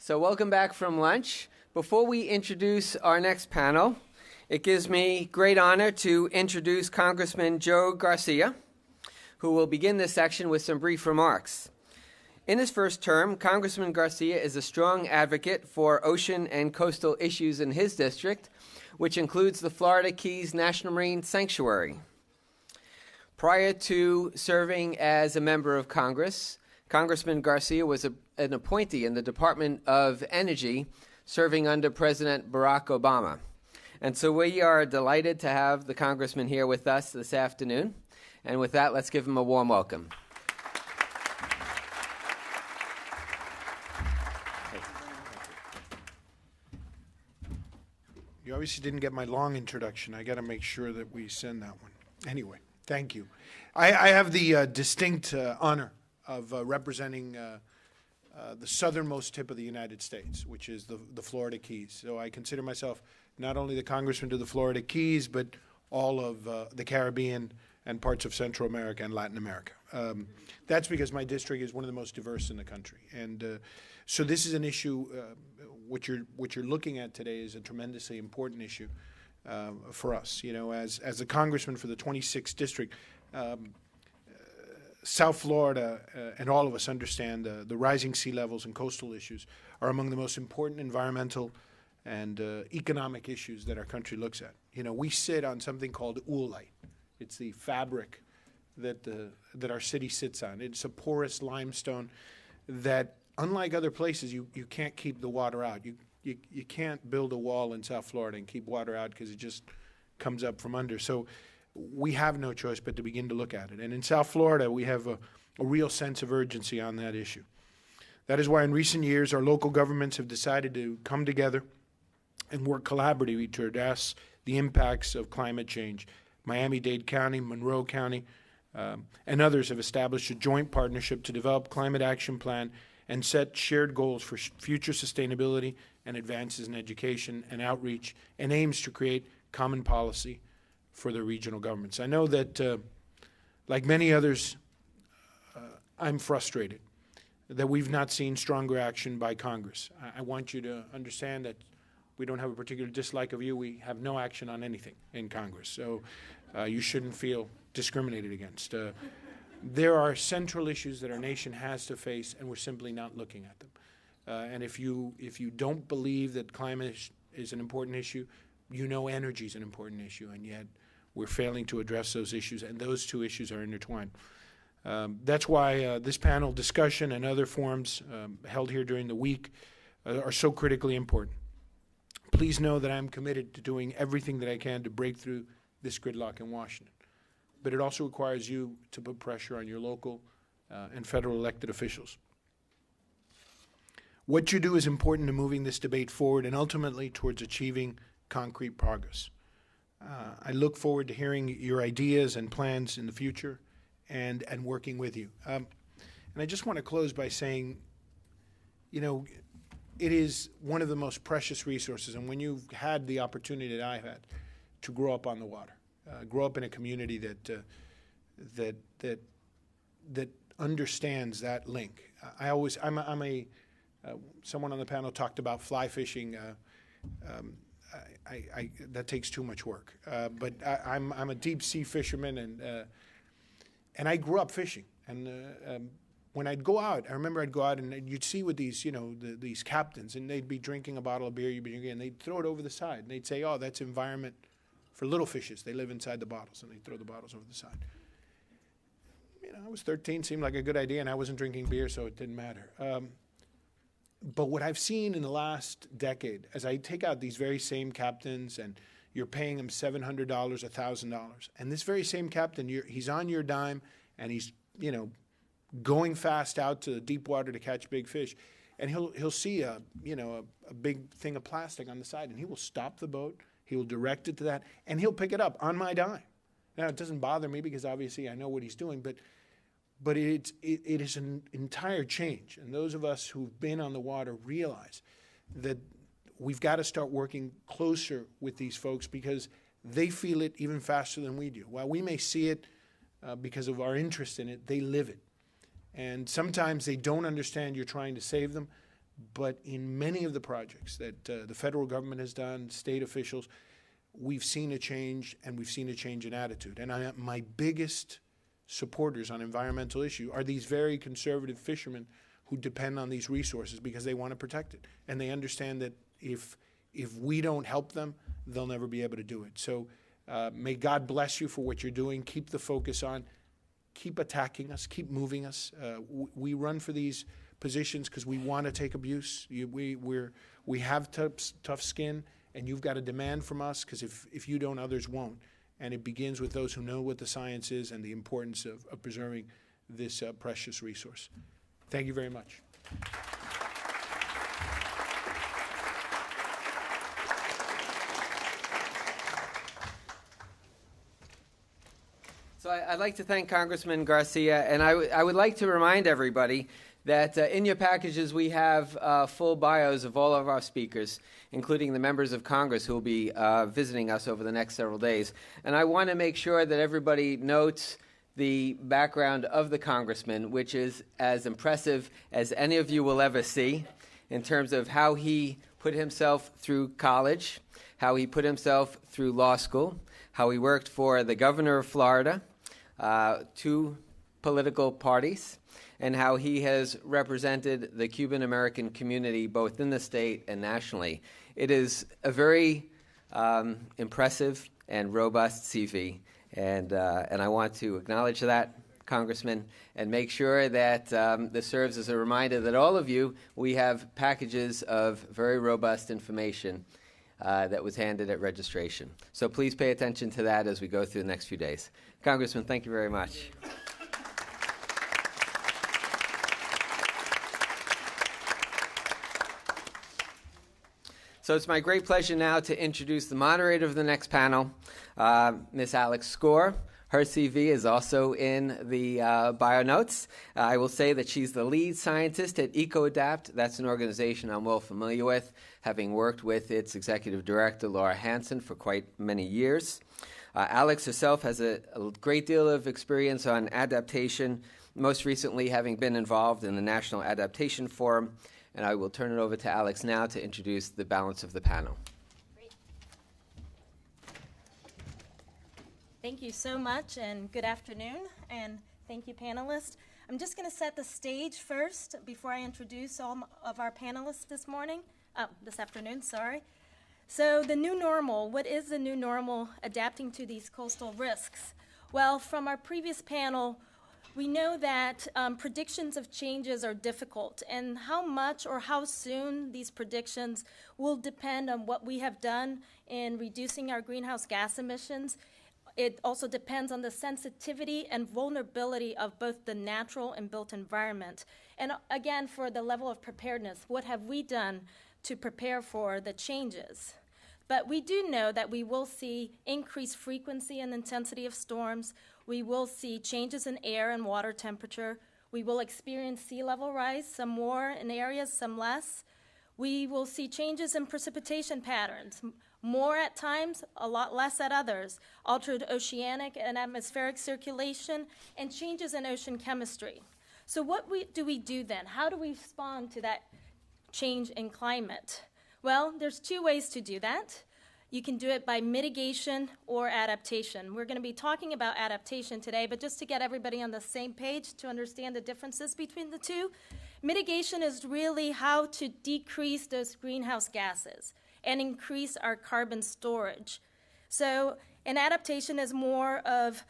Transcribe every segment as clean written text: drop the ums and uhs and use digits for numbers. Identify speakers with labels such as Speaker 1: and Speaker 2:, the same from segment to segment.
Speaker 1: So welcome back from lunch. Before we introduce our next panel, it gives me great honor to introduce Congressman Joe Garcia, who will begin this section with some brief remarks. In his first term, Congressman Garcia is a strong advocate for ocean and coastal issues in his district, which includes the Florida Keys National Marine Sanctuary. Prior to serving as a member of Congress, Congressman Garcia was an appointee in the Department of Energy, serving under President Barack Obama. And so we are delighted to have the Congressman here with us this afternoon. And with that, let's give him a warm welcome.
Speaker 2: You obviously didn't get my long introduction. I got to make sure that we send that one. Anyway, thank you. I have the distinct honor of representing the southernmost tip of the United States, which is the Florida Keys. So I consider myself not only the congressman to the Florida Keys, but all of the Caribbean and parts of Central America and Latin America. That's because my district is one of the most diverse in the country. And so this is an issue, what you're looking at today is a tremendously important issue for us. You know, as a congressman for the 26th district, South Florida and all of us understand the rising sea levels and coastal issues are among the most important environmental and economic issues that our country looks at. You know, we sit on something called oolite. It's the fabric that our city sits on. It's a porous limestone that, unlike other places, you can't keep the water out. You can't build a wall in South Florida and keep water out because it just comes up from under. So we have no choice but to begin to look at it. And in South Florida, we have a real sense of urgency on that issue. That is why in recent years, our local governments have decided to come together and work collaboratively to address the impacts of climate change. Miami-Dade County, Monroe County, and others have established a joint partnership to develop climate action plan and set shared goals for future sustainability and advances in education and outreach, and aims to create common policy for the regional governments. I know that, like many others, I'm frustrated that we've not seen stronger action by Congress. I want you to understand that we don't have a particular dislike of you. We have no action on anything in Congress, so you shouldn't feel discriminated against. There are central issues that our nation has to face, and we're simply not looking at them. And if you don't believe that climate is an important issue, you know energy is an important issue, and yet we're failing to address those issues, and those two issues are intertwined. That's why this panel discussion and other forums held here during the week are so critically important. Please know that I'm committed to doing everything that I can to break through this gridlock in Washington. But it also requires you to put pressure on your local and federal elected officials. What you do is important to moving this debate forward and ultimately towards achieving concrete progress. I look forward to hearing your ideas and plans in the future and working with you. And I just want to close by saying, you know, it is one of the most precious resources. And when you've had the opportunity that I've had to grow up on the water, grow up in a community that understands that link. Someone on the panel talked about fly fishing. That takes too much work. But I'm a deep sea fisherman, and I grew up fishing. And when I'd go out, I remember I'd go out and you'd see with these, you know, these captains, and they'd be drinking a bottle of beer, you'd be drinking, and they'd throw it over the side, and they'd say, "Oh, that's environment for little fishes. They live inside the bottles," and they'd throw the bottles over the side. You know, I was 13, seemed like a good idea, and I wasn't drinking beer, so it didn't matter. But what I've seen in the last decade, as I take out these very same captains, and you're paying them $700, $1,000, and this very same captain, he's on your dime, and he's, you know, going fast out to the deep water to catch big fish, and he'll see a big thing of plastic on the side, and he will stop the boat, he will direct it to that, and he'll pick it up on my dime. Now, it doesn't bother me because obviously I know what he's doing, but it is an entire change. And those of us who've been on the water realize that we've got to start working closer with these folks because they feel it even faster than we do. While we may see it because of our interest in it, they live it. And sometimes they don't understand you're trying to save them, But in many of the projects that the federal government has done, state officials, we've seen a change, and we've seen a change in attitude. And my biggest supporters on environmental issue are these very conservative fishermen who depend on these resources because they want to protect it. And they understand that if we don't help them, they'll never be able to do it. So may God bless you for what you're doing. Keep the focus on. Keep attacking us. Keep moving us. We run for these positions because we want to take abuse. We have tough skin, and you've got to demand from us, because if you don't, others won't. And it begins with those who know what the science is and the importance of preserving this precious resource. Thank you very much.
Speaker 1: So I'd like to thank Congressman Garcia, and I would like to remind everybody that in your packages we have full bios of all of our speakers, including the members of Congress who will be visiting us over the next several days. And I want to make sure that everybody notes the background of the Congressman, which is as impressive as any of you will ever see, in terms of how he put himself through college, how he put himself through law school, how he worked for the governor of Florida, 2 political parties, and how he has represented the Cuban-American community both in the state and nationally. It is a very impressive and robust CV, and I want to acknowledge that, Congressman, and make sure that this serves as a reminder that all of you, we have packages of very robust information that was handed at registration. So please pay attention to that as we go through the next few days. Congressman, thank you very much. So it's my great pleasure now to introduce the moderator of the next panel, Ms. Alex Score. Her CV is also in the bio notes. I will say that she's the lead scientist at EcoAdapt. That's an organization I'm well familiar with, having worked with its executive director, Laura Hansen, for quite many years. Alex herself has a great deal of experience on adaptation, most recently having been involved in the National Adaptation Forum. And I will turn it over to Alex now to introduce the balance of the panel.
Speaker 3: Great. Thank you so much, and good afternoon, and thank you, panelists. I'm just going to set the stage first before I introduce all of our panelists this afternoon, sorry. So the new normal, what is the new normal adapting to these coastal risks? Well, from our previous panel, we know that predictions of changes are difficult, and how much or how soon these predictions will depend on what we have done in reducing our greenhouse gas emissions. It also depends on the sensitivity and vulnerability of both the natural and built environment. And again, for the level of preparedness, what have we done to prepare for the changes? But we do know that we will see increased frequency and intensity of storms. We will see changes in air and water temperature. We will experience sea level rise, some more in areas, some less. We will see changes in precipitation patterns, more at times, a lot less at others, altered oceanic and atmospheric circulation, and changes in ocean chemistry. So what do we do then? How do we respond to that change in climate? Well, there's 2 ways to do that. You can do it by mitigation or adaptation. We're going to be talking about adaptation today, but just to get everybody on the same page to understand the differences between the 2, mitigation is really how to decrease those greenhouse gases and increase our carbon storage. So an adaptation is more of,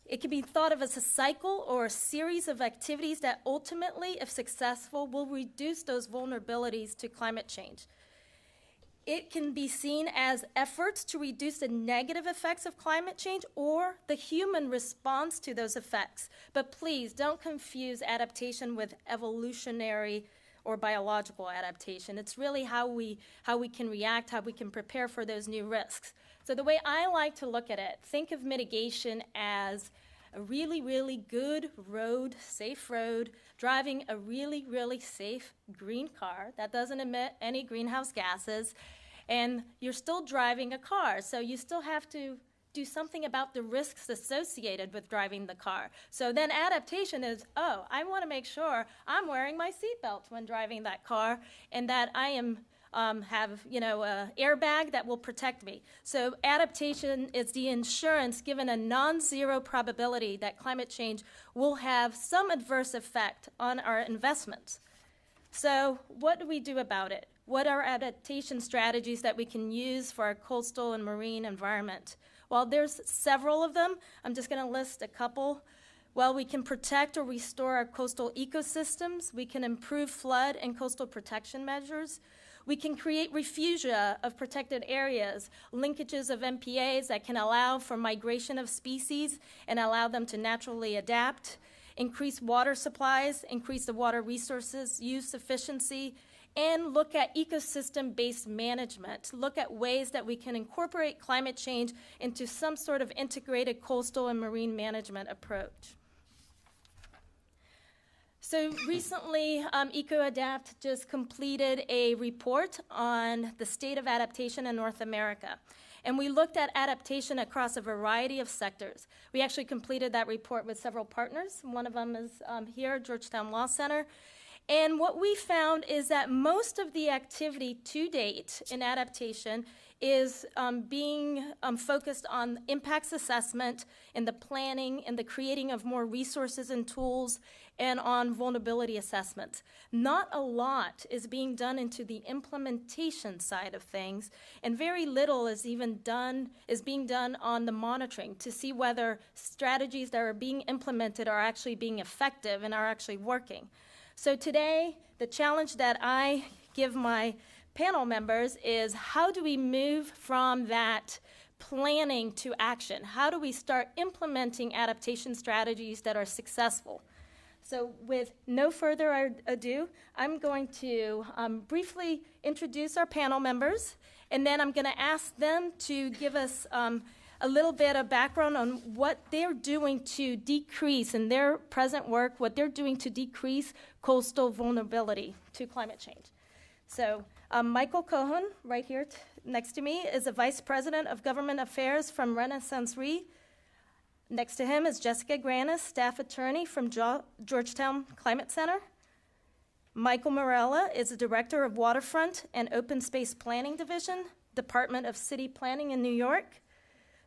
Speaker 3: it can be thought of as a cycle or a series of activities that ultimately, if successful, will reduce those vulnerabilities to climate change. It can be seen as efforts to reduce the negative effects of climate change or the human response to those effects. But please don't confuse adaptation with evolutionary or biological adaptation. It's really how we can react, how we can prepare for those new risks. So the way I like to look at it, think of mitigation as a really, really good road, safe road, driving a really, really safe green car that doesn't emit any greenhouse gases, and you're still driving a car, so you still have to do something about the risks associated with driving the car. So then adaptation is, oh, I want to make sure I'm wearing my seatbelt when driving that car and that I am have, a airbag that will protect me. So adaptation is the insurance given a non-zero probability that climate change will have some adverse effect on our investments. So what do we do about it? What are adaptation strategies that we can use for our coastal and marine environment? Well, there's several of them. I'm just going to list a couple. Well, we can protect or restore our coastal ecosystems. We can improve flood and coastal protection measures. We can create refugia of protected areas, linkages of MPAs that can allow for migration of species and allow them to naturally adapt, increase water supplies, increase the water resources use efficiency, and look at ecosystem-based management, look at ways that we can incorporate climate change into some sort of integrated coastal and marine management approach. So recently, EcoAdapt just completed a report on the state of adaptation in North America. And we looked at adaptation across a variety of sectors. We actually completed that report with several partners. One of them is here, Georgetown Law Center. And what we found is that most of the activity to date in adaptation is being focused on impacts assessment and the planning and the creating of more resources and tools and on vulnerability assessments. Not a lot is being done into the implementation side of things, and very little is being done on the monitoring to see whether strategies that are being implemented are actually being effective and are actually working. So today, the challenge that I give my panel members is how do we move from that planning to action? How do we start implementing adaptation strategies that are successful? So with no further ado, I'm going to briefly introduce our panel members, and then I'm going to ask them to give us a little bit of background on what they're doing to decrease in their present work, what they're doing to decrease coastal vulnerability to climate change. So Michael Cohen, right here next to me, is a Vice President of Government Affairs from Reinsurance Re. Next to him is Jessica Grannis, Staff Attorney from Georgetown Climate Center. Michael Marella is the Director of Waterfront and Open Space Planning Division, Department of City Planning in New York.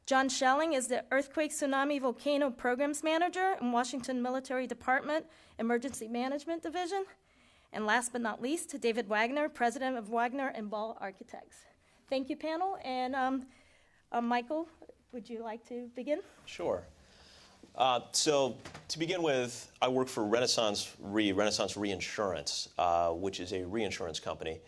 Speaker 3: John Schelling is the Earthquake, Tsunami, Volcano Programs Manager in Washington Military Department, Emergency Management Division. And last but not least, David Wagoner, President of Wagoner and Ball Architects. Thank you, panel. And Michael, would you like to begin?
Speaker 4: Sure. So to begin with, I work for Reinsurance, which is a reinsurance company.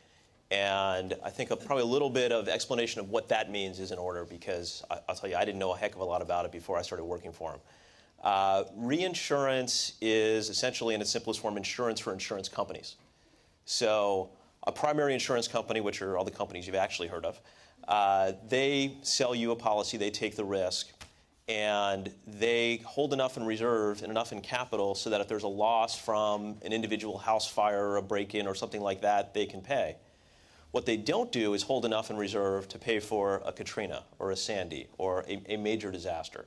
Speaker 4: And I think probably a little bit of explanation of what that means is in order, because I'll tell you, I didn't know a heck of a lot about it before I started working for them. Reinsurance is essentially, in its simplest form, insurance for insurance companies. So a primary insurance company, which are all the companies you've actually heard of, they sell you a policy, they take the risk, and they hold enough in reserve and enough in capital so that if there's a loss from an individual house fire or a break-in or something like that, they can pay. What they don't do is hold enough in reserve to pay for a Katrina or a Sandy or a major disaster.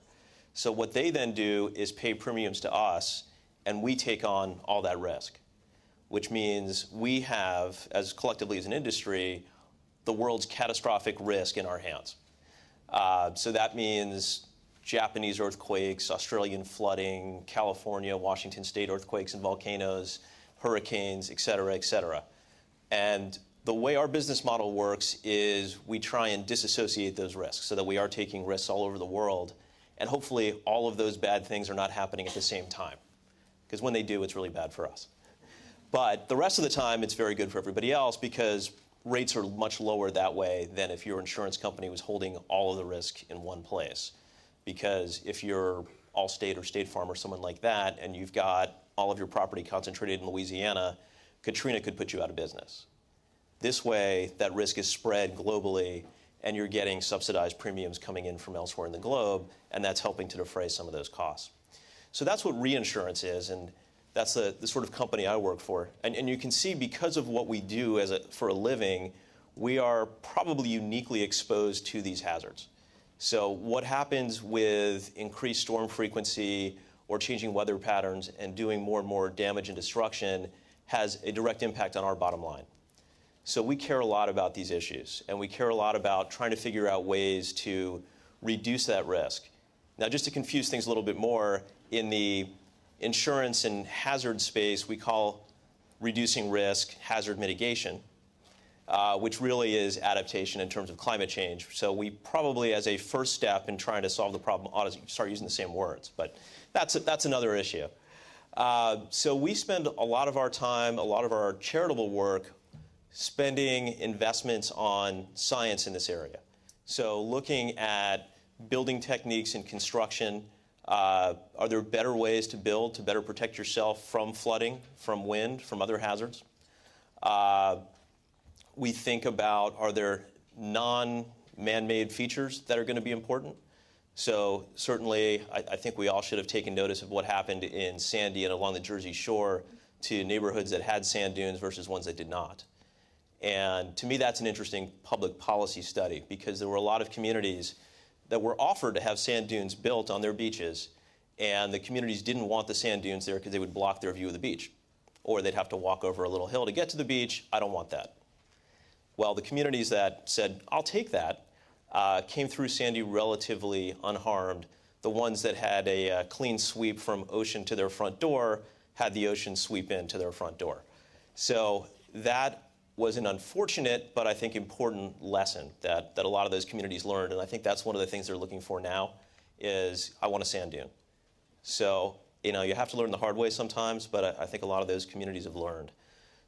Speaker 4: So what they then do is pay premiums to us, and we take on all that risk, which means we have, as collectively as an industry, the world's catastrophic risk in our hands. So that means Japanese earthquakes, Australian flooding, California, Washington state earthquakes and volcanoes, hurricanes, et cetera, et cetera. And the way our business model works is we try and disassociate those risks so that we are taking risks all over the world, and hopefully all of those bad things are not happening at the same time, because when they do, it's really bad for us. But the rest of the time, it's very good for everybody else because rates are much lower that way than if your insurance company was holding all of the risk in one place. Because if you're Allstate or State Farm or someone like that, and you've got all of your property concentrated in Louisiana, Katrina could put you out of business. This way, that risk is spread globally, and you're getting subsidized premiums coming in from elsewhere in the globe, and that's helping to defray some of those costs. So that's what reinsurance is, and that's the sort of company I work for. And you can see, because of what we do for a living, we are probably uniquely exposed to these hazards. So what happens with increased storm frequency or changing weather patterns and doing more and more damage and destruction has a direct impact on our bottom line. So we care a lot about these issues, and we care a lot about trying to figure out ways to reduce that risk. Now, just to confuse things a little bit more, in the insurance and hazard space, we call reducing risk hazard mitigation, which really is adaptation in terms of climate change. So we probably, as a first step in trying to solve the problem, ought to start using the same words. But that's another issue. So we spend a lot of our time, a lot of our charitable work, spending investments on science in this area. So looking at building techniques in construction. Are there better ways to build to better protect yourself from flooding, from wind, from other hazards? We think about, are there non-man-made features that are going to be important? So certainly, I think we all should have taken notice of what happened in Sandy and along the Jersey Shore to neighborhoods that had sand dunes versus ones that did not. And to me, that's an interesting public policy study, because there were a lot of communities that were offered to have sand dunes built on their beaches, and the communities didn't want the sand dunes there because they would block their view of the beach, or they'd have to walk over a little hill to get to the beach. I don't want that. Well, the communities that said, I'll take that, came through Sandy relatively unharmed. The ones that had a clean sweep from ocean to their front door had the ocean sweep into their front door. So that was an unfortunate, but I think important lesson that a lot of those communities learned. And I think that's one of the things they're looking for now is, I want a sand dune. So, you have to learn the hard way sometimes, but I think a lot of those communities have learned.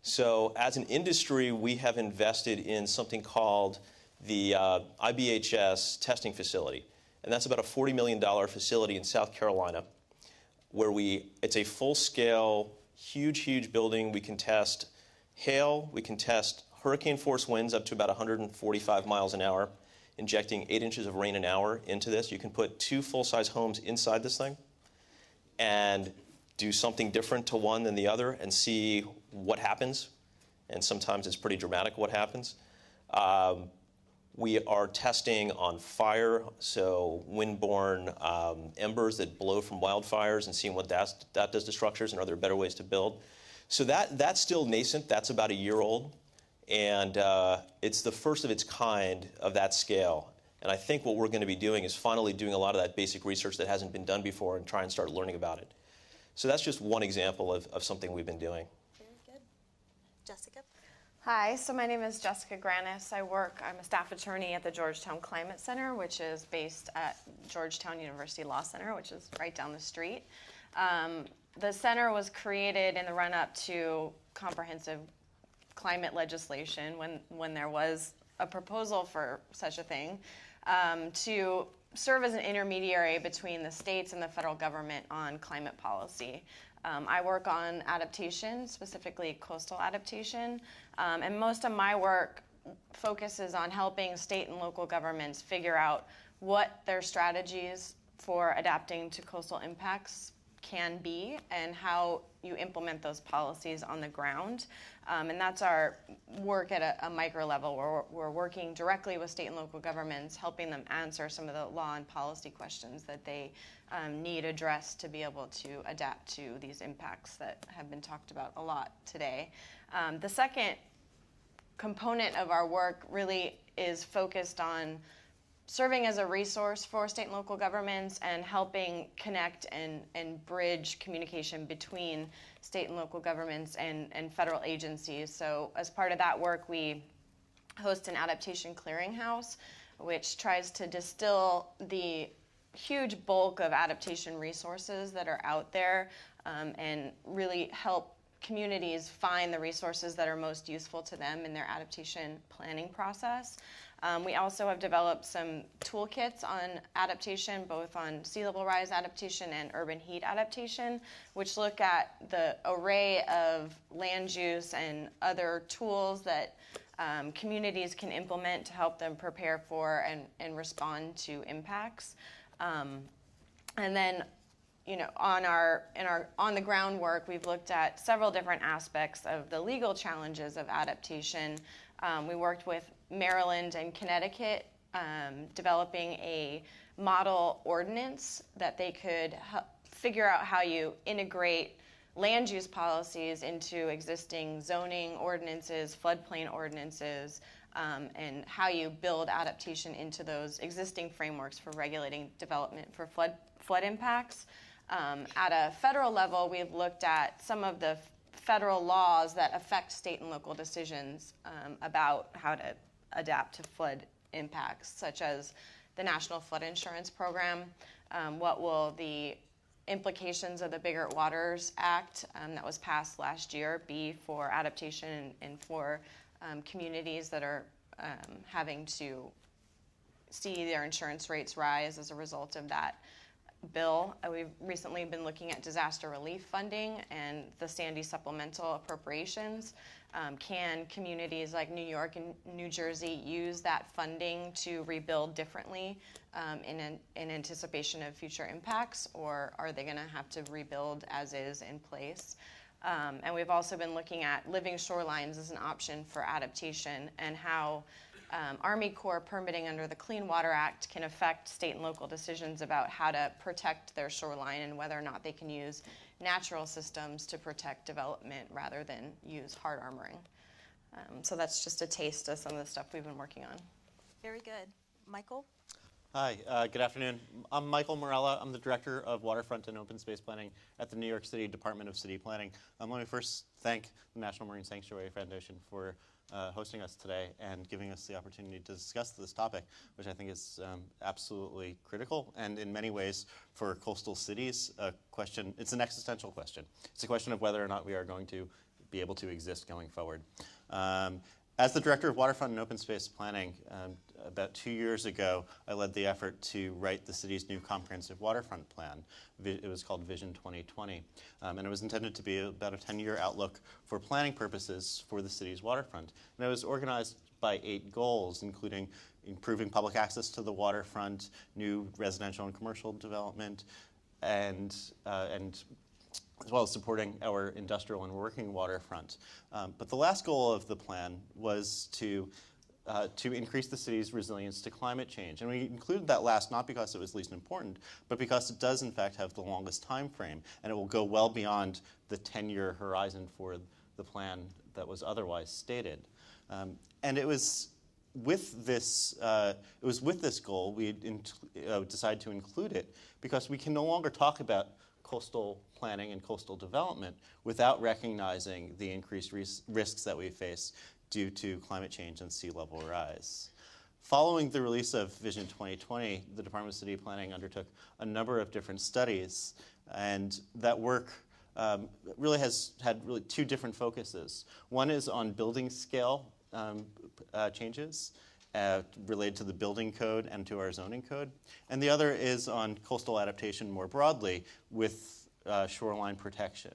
Speaker 4: So as an industry, we have invested in something called the IBHS testing facility. And that's about a $40 million facility in South Carolina, where it's a full-scale, huge building. We can test hail, we can test hurricane-force winds up to about 145 miles an hour, injecting 8 inches of rain an hour into this. You can put 2 full-size homes inside this thing and do something different to one than the other and see what happens. And sometimes it's pretty dramatic what happens. We are testing on fire, so windborne embers that blow from wildfires, and seeing what that does to structures, and are there better ways to build. So that's still nascent. That's about a year old. And it's the first of its kind of that scale. And I think what we're going to be doing is finally doing a lot of that basic research that hasn't been done before and try and start learning about it. So that's just one example of something we've been doing.
Speaker 3: Very good. Jessica?
Speaker 5: Hi, so my name is Jessica Grannis. I'm a staff attorney at the Georgetown Climate Center, which is based at Georgetown University Law Center, which is right down the street. The center was created in the run-up to comprehensive climate legislation, when there was a proposal for such a thing, to serve as an intermediary between the states and the federal government on climate policy. I work on adaptation, specifically coastal adaptation, and most of my work focuses on helping state and local governments figure out what their strategies for adapting to coastal impacts can be and how you implement those policies on the ground. And that's our work at a micro level, where we're working directly with state and local governments, helping them answer some of the law and policy questions that they need addressed to be able to adapt to these impacts that have been talked about a lot today. The second component of our work really is focused on serving as a resource for state and local governments and helping connect and bridge communication between state and local governments and federal agencies. So as part of that work, we host an adaptation clearinghouse, which tries to distill the huge bulk of adaptation resources that are out there, and really help communities find the resources that are most useful to them in their adaptation planning process. We also have developed some toolkits on adaptation, both on sea level rise adaptation and urban heat adaptation, which look at the array of land use and other tools that communities can implement to help them prepare for and respond to impacts. And then, on the ground work, we've looked at several different aspects of the legal challenges of adaptation. We worked with Maryland and Connecticut developing a model ordinance that they could figure out how you integrate land use policies into existing zoning ordinances, floodplain ordinances, and how you build adaptation into those existing frameworks for regulating development for flood impacts. At a federal level, we've looked at some of the federal laws that affect state and local decisions about how to adapt to flood impacts, such as the National Flood Insurance Program. What will the implications of the Bigger Waters Act that was passed last year be for adaptation and for communities that are having to see their insurance rates rise as a result of that bill? We've recently been looking at disaster relief funding and the Sandy supplemental appropriations. Can communities like New York and New Jersey use that funding to rebuild differently in anticipation of future impacts, or are they going to have to rebuild as is in place? And we've also been looking at living shorelines as an option for adaptation, and how Army Corps permitting under the Clean Water Act can affect state and local decisions about how to protect their shoreline and whether or not they can use natural systems to protect development rather than use hard armoring. So that's just a taste of some of the stuff we've been working on.
Speaker 3: Very good. Michael?
Speaker 6: Hi, good afternoon. I'm Michael Marella. I'm the Director of Waterfront and Open Space Planning at the New York City Department of City Planning. Let me first thank the National Marine Sanctuary Foundation for hosting us today and giving us the opportunity to discuss this topic, which I think is absolutely critical, and in many ways for coastal cities, it's an existential question. It's a question of whether or not we are going to be able to exist going forward. As the Director of Waterfront and Open Space Planning, about 2 years ago, I led the effort to write the city's new comprehensive waterfront plan. It was called Vision 2020, and it was intended to be about a 10-year outlook for planning purposes for the city's waterfront. And it was organized by 8 goals, including improving public access to the waterfront, new residential and commercial development, and as well as supporting our industrial and working waterfront. But the last goal of the plan was to increase the city's resilience to climate change. And we included that last not because it was least important, but because it does in fact have the longest time frame, and it will go well beyond the 10-year horizon for the plan that was otherwise stated. And it was with this goal we decided to include it because we can no longer talk about coastal planning and coastal development without recognizing the increased risks that we face due to climate change and sea level rise. Following the release of Vision 2020, the Department of City Planning undertook a number of different studies, and that work really has had 2 different focuses. One is on building scale changes related to the building code and to our zoning code, and the other is on coastal adaptation more broadly with shoreline protection.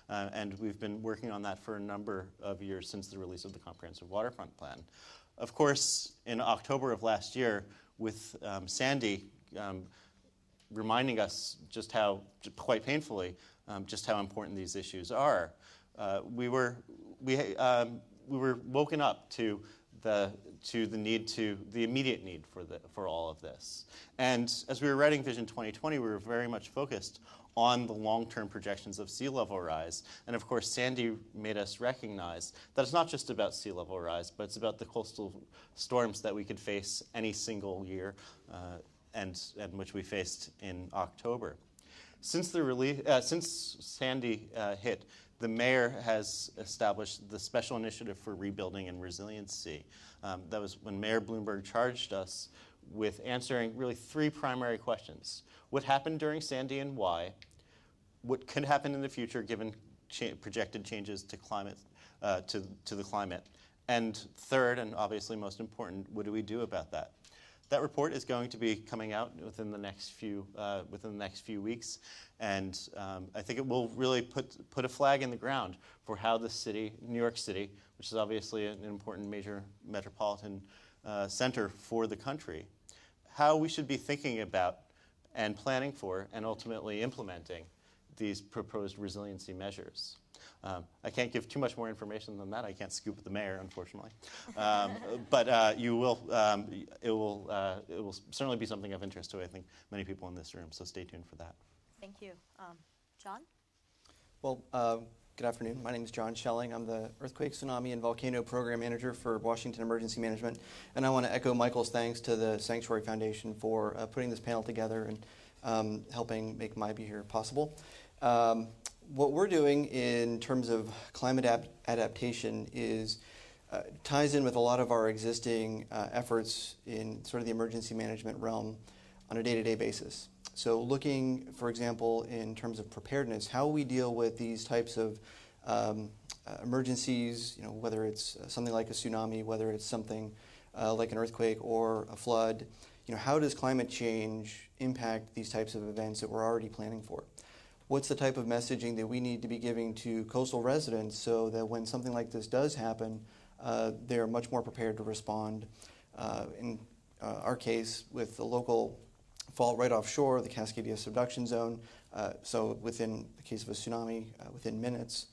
Speaker 6: And we've been working on that for a number of years since the release of the Comprehensive Waterfront Plan. Of course, in October of last year, with Sandy reminding us just how, quite painfully, just how important these issues are, we were woken up to the immediate need for all of this. And as we were writing Vision 2020, we were very much focused on the long-term projections of sea level rise. And of course, Sandy made us recognize that it's not just about sea level rise, but it's about the coastal storms that we could face any single year, and which we faced in October. Since Sandy hit, the mayor has established the Special Initiative for Rebuilding and Resiliency. That was when Mayor Bloomberg charged us with answering really 3 primary questions. What happened during Sandy and why? What could happen in the future given projected changes to climate, to the climate? And third, and obviously most important, what do we do about that? That report is going to be coming out within the next few weeks, and I think it will really put a flag in the ground for how the city, New York City, which is obviously an important major metropolitan center for the country, how we should be thinking about and planning for and ultimately implementing these proposed resiliency measures. I can't give too much more information than that. I can't scoop the mayor, unfortunately. But it will certainly be something of interest to, I think, many people in this room. So stay tuned for that.
Speaker 3: Thank you. John?
Speaker 7: Well, good afternoon. My name is John Schelling. I'm the Earthquake, Tsunami, and Volcano Program Manager for Washington Emergency Management. And I want to echo Michael's thanks to the Sanctuary Foundation for putting this panel together and helping make my be here possible. What we're doing in terms of climate adaptation is ties in with a lot of our existing efforts in sort of the emergency management realm on a day-to-day basis. So looking, for example, in terms of preparedness, how we deal with these types of emergencies, whether it's something like a tsunami, whether it's something like an earthquake or a flood, how does climate change impact these types of events that we're already planning for? What's the type of messaging that we need to be giving to coastal residents so that when something like this does happen, they're much more prepared to respond? In our case, with the local fault right offshore, the Cascadia subduction zone, so within the case of a tsunami, within minutes,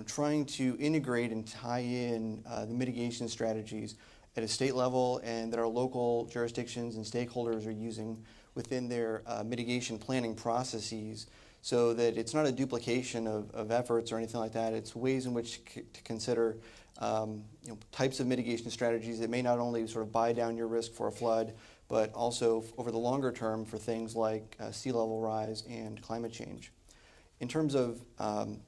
Speaker 7: trying to integrate and tie in the mitigation strategies at a state level and that our local jurisdictions and stakeholders are using within their mitigation planning processes, so that it's not a duplication of efforts or anything like that. It's ways in which to consider types of mitigation strategies that may not only sort of buy down your risk for a flood, but also over the longer term for things like sea level rise and climate change. In terms of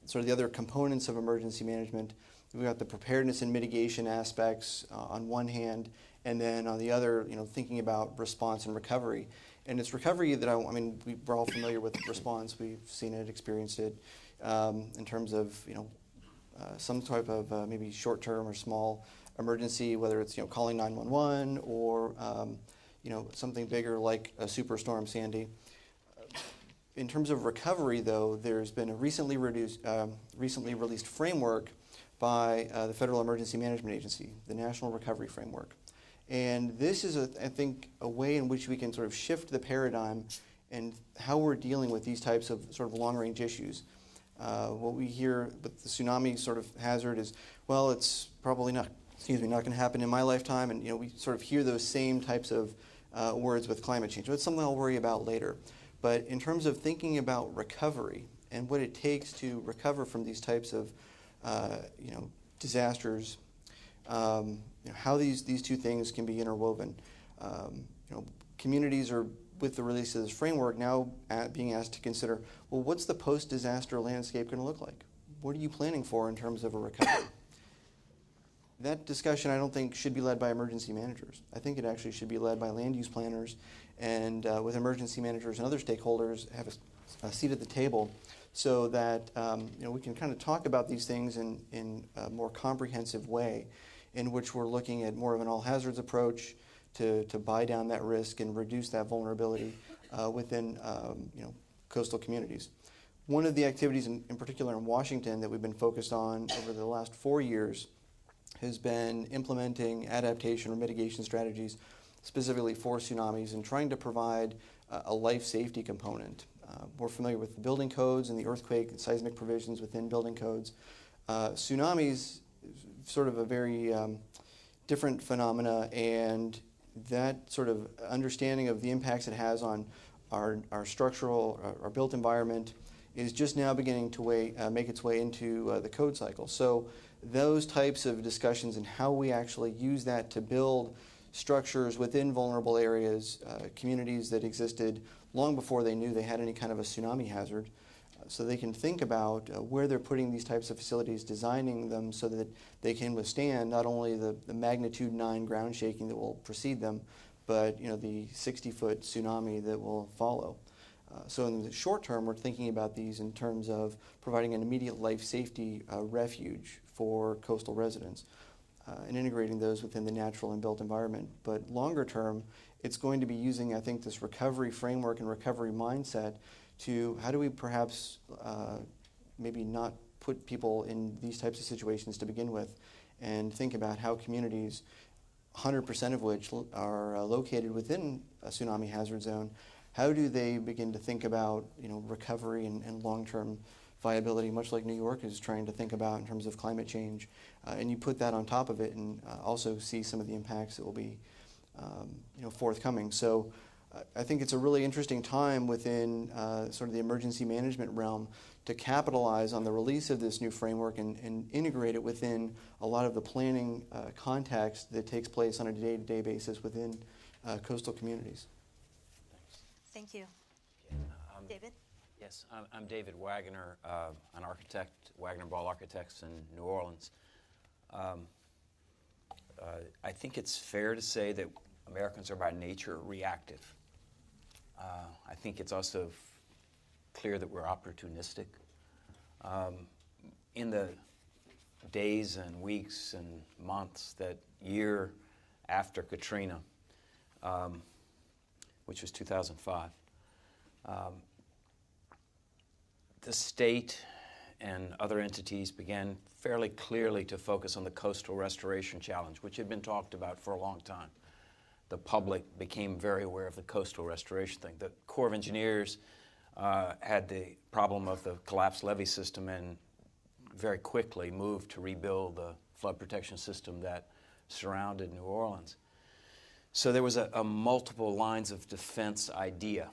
Speaker 7: sort of the other components of emergency management, we've got the preparedness and mitigation aspects on one hand, and then on the other, thinking about response and recovery. And it's recovery that we're all familiar with response. We've seen it, experienced it in terms of some type of maybe short-term or small emergency, whether it's calling 911 or something bigger like a superstorm Sandy. In terms of recovery, though, there's been a recently released framework by the Federal Emergency Management Agency, the National Recovery Framework. And this is, I think, a way in which we can sort of shift the paradigm and how we're dealing with these types of sort of long-range issues. What we hear with the tsunami sort of hazard is, well, it's probably not going to happen in my lifetime. And we sort of hear those same types of words with climate change. But it's something I'll worry about later. But in terms of thinking about recovery and what it takes to recover from these types of disasters, how these two things can be interwoven. Communities are, with the release of this framework, now being asked to consider, well, what's the post-disaster landscape going to look like? What are you planning for in terms of a recovery? That discussion, I don't think, should be led by emergency managers. I think it actually should be led by land use planners, and with emergency managers and other stakeholders have a seat at the table, so that we can kind of talk about these things in a more comprehensive way, in which we're looking at more of an all hazards approach to buy down that risk and reduce that vulnerability within coastal communities. One of the activities in particular in Washington that we've been focused on over the last 4 years has been implementing adaptation or mitigation strategies specifically for tsunamis and trying to provide a life safety component. We're familiar with the building codes and the earthquake and seismic provisions within building codes. Tsunamis is sort of a very different phenomena, and that sort of understanding of the impacts it has on our structural, our built environment is just now beginning to make its way into the code cycle. So those types of discussions and how we actually use that to build structures within vulnerable areas, communities that existed long before they knew they had any kind of a tsunami hazard, so they can think about where they're putting these types of facilities, designing them so that they can withstand not only the magnitude 9 ground shaking that will precede them, but the 60-foot tsunami that will follow. So in the short term, we're thinking about these in terms of providing an immediate life safety refuge for coastal residents and integrating those within the natural and built environment. But longer term, it's going to be using, I think, this recovery framework and recovery mindset to how do we perhaps maybe not put people in these types of situations to begin with, and think about how communities, 100% of which are located within a tsunami hazard zone, how do they begin to think about recovery and long-term viability, much like New York is trying to think about in terms of climate change, and you put that on top of it and also see some of the impacts that will be forthcoming. So I think it's a really interesting time within sort of the emergency management realm to capitalize on the release of this new framework and integrate it within a lot of the planning context that takes place on a day-to-day basis within coastal communities.
Speaker 3: Thank you. David?
Speaker 8: Yes, I'm David Wagoner, an architect, Wagoner Ball Architects in New Orleans. I think it's fair to say that Americans are by nature reactive. I think it's also clear that we're opportunistic. In the days and weeks and months that year after Katrina, which was 2005, the state and other entities began fairly clearly to focus on the coastal restoration challenge, which had been talked about for a long time. The public became very aware of the coastal restoration thing. The Corps of Engineers had the problem of the collapsed levee system and very quickly moved to rebuild the flood protection system that surrounded New Orleans. So there was a multiple lines of defense idea,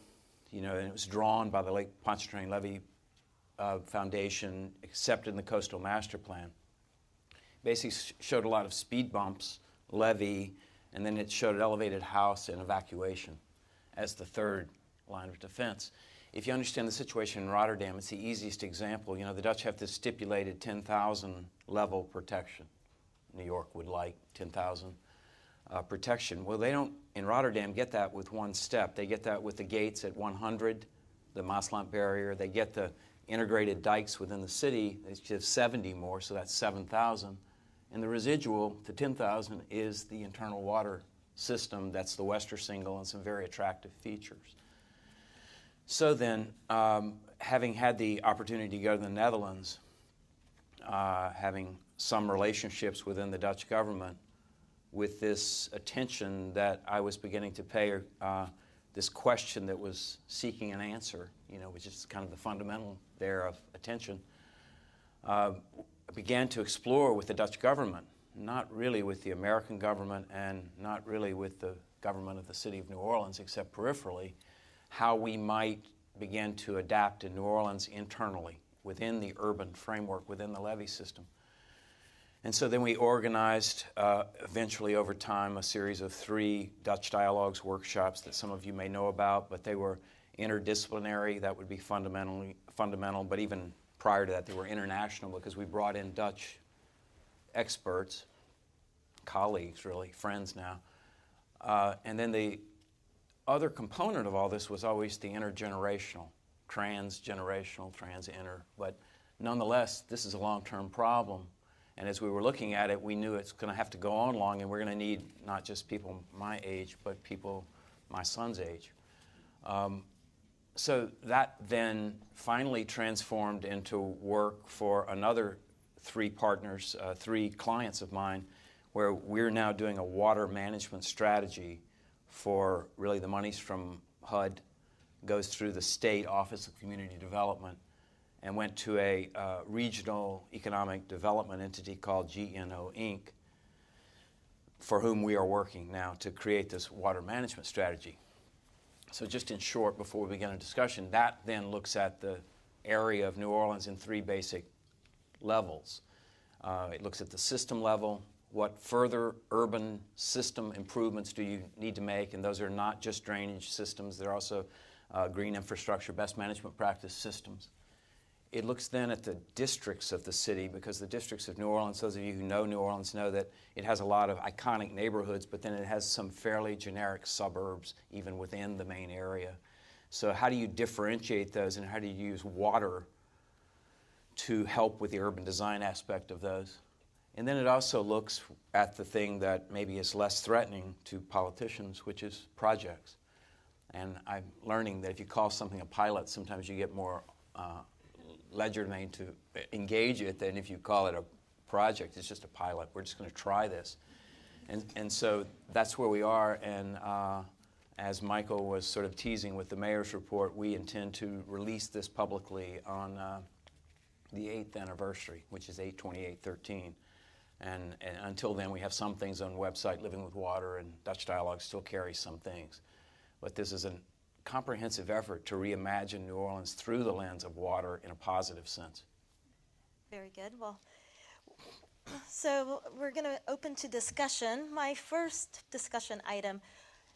Speaker 8: and it was drawn by the Lake Pontchartrain Levee Foundation, accepted in the Coastal Master Plan. Basically showed a lot of speed bumps, levee, and then it showed an elevated house and evacuation as the third line of defense. If you understand the situation in Rotterdam, it's the easiest example. The Dutch have this stipulated 10,000 level protection. New York would like 10,000 protection. Well, they don't, in Rotterdam, get that with one step. They get that with the gates at 100, the Maasland barrier. They get the integrated dikes within the city. They have 70 more, so that's 7,000. And the residual, the 10,000, is the internal water system. That's the Wester Single and some very attractive features. So then, having had the opportunity to go to the Netherlands, having some relationships within the Dutch government, with this attention that I was beginning to pay this question that was seeking an answer, which is kind of the fundamental there of attention, began to explore with the Dutch government, not really with the American government and not really with the government of the city of New Orleans, except peripherally, how we might begin to adapt in New Orleans internally within the urban framework, within the levee system. And so then we organized, eventually over time, a series of 3 Dutch dialogues workshops that some of you may know about, but they were interdisciplinary. That would be fundamental, but even prior to that, they were international because we brought in Dutch experts, colleagues really, friends now. And then the other component of all this was always the intergenerational, trans-inter, but nonetheless, this is a long-term problem. And as we were looking at it, we knew it's going to have to go on long, and we're going to need not just people my age, but people my son's age. So that then finally transformed into work for another 3 partners, 3 clients of mine, where we're now doing a water management strategy for really the monies from HUD, goes through the State Office of Community Development, and went to a regional economic development entity called GNO Inc., for whom we are working now to create this water management strategy. So just in short, before we begin a discussion, that then looks at the area of New Orleans in 3 basic levels. It looks at the system level, what further urban system improvements do you need to make, and those are not just drainage systems, they're also green infrastructure, best management practice systems. It looks then at the districts of the city, because the districts of New Orleans, those of you who know New Orleans know that it has a lot of iconic neighborhoods, but then it has some fairly generic suburbs even within the main area. So how do you differentiate those, and how do you use water to help with the urban design aspect of those? And then it also looks at the thing that maybe is less threatening to politicians, which is projects. And I'm learning that if you call something a pilot, sometimes you get more legerdemain to engage it than if you call it a project. It's just a pilot. We're just going to try this. And so that's where we are. And As Michael was sort of teasing with the mayor's report, we intend to release this publicly on the 8th anniversary, which is 8/28/13. And until then, we have some things on the website. Living with Water and Dutch Dialogue still carries some things. But this is a comprehensive effort to reimagine New Orleans through the lens of water in a positive sense.
Speaker 3: Very good. Well, so we're going to open to discussion. My first discussion item,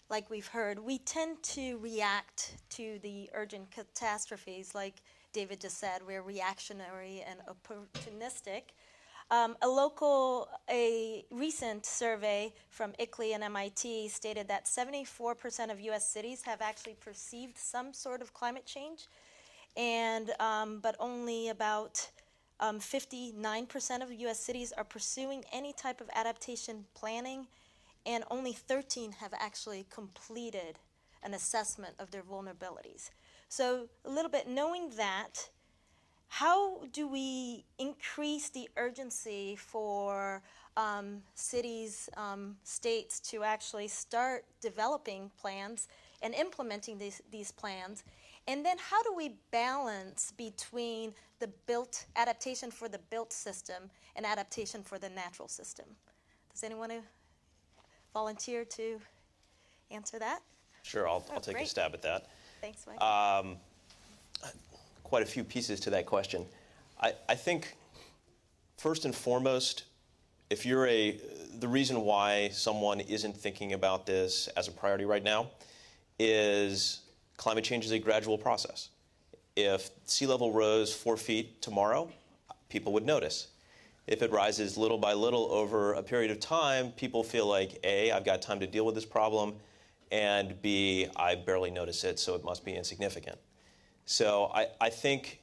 Speaker 3: like we've heard, we tend to react to the urgent catastrophes, like David just said. We're reactionary and opportunistic. A recent survey from ICLEI and MIT stated that 74% of U.S. cities have actually perceived some sort of climate change, and but only about 59% of U.S. cities are pursuing any type of adaptation planning, and only 13 have actually completed an assessment of their vulnerabilities. So a little bit knowing that, how do we increase the urgency for cities, states to actually start developing plans and implementing these plans? And then how do we balance between the built adaptation for the built system and adaptation for the natural system? Does anyone volunteer to answer that?
Speaker 4: Sure, I'll take
Speaker 3: great.
Speaker 4: a stab at that.
Speaker 3: Thanks, Mike.
Speaker 4: Quite a few pieces to that question. I think first and foremost, if you're the reason why someone isn't thinking about this as a priority right now is climate change is a gradual process. If sea level rose 4 feet tomorrow, people would notice. If it rises little by little over a period of time, people feel like, A, I've got time to deal with this problem, and B, I barely notice it, so it must be insignificant. So I think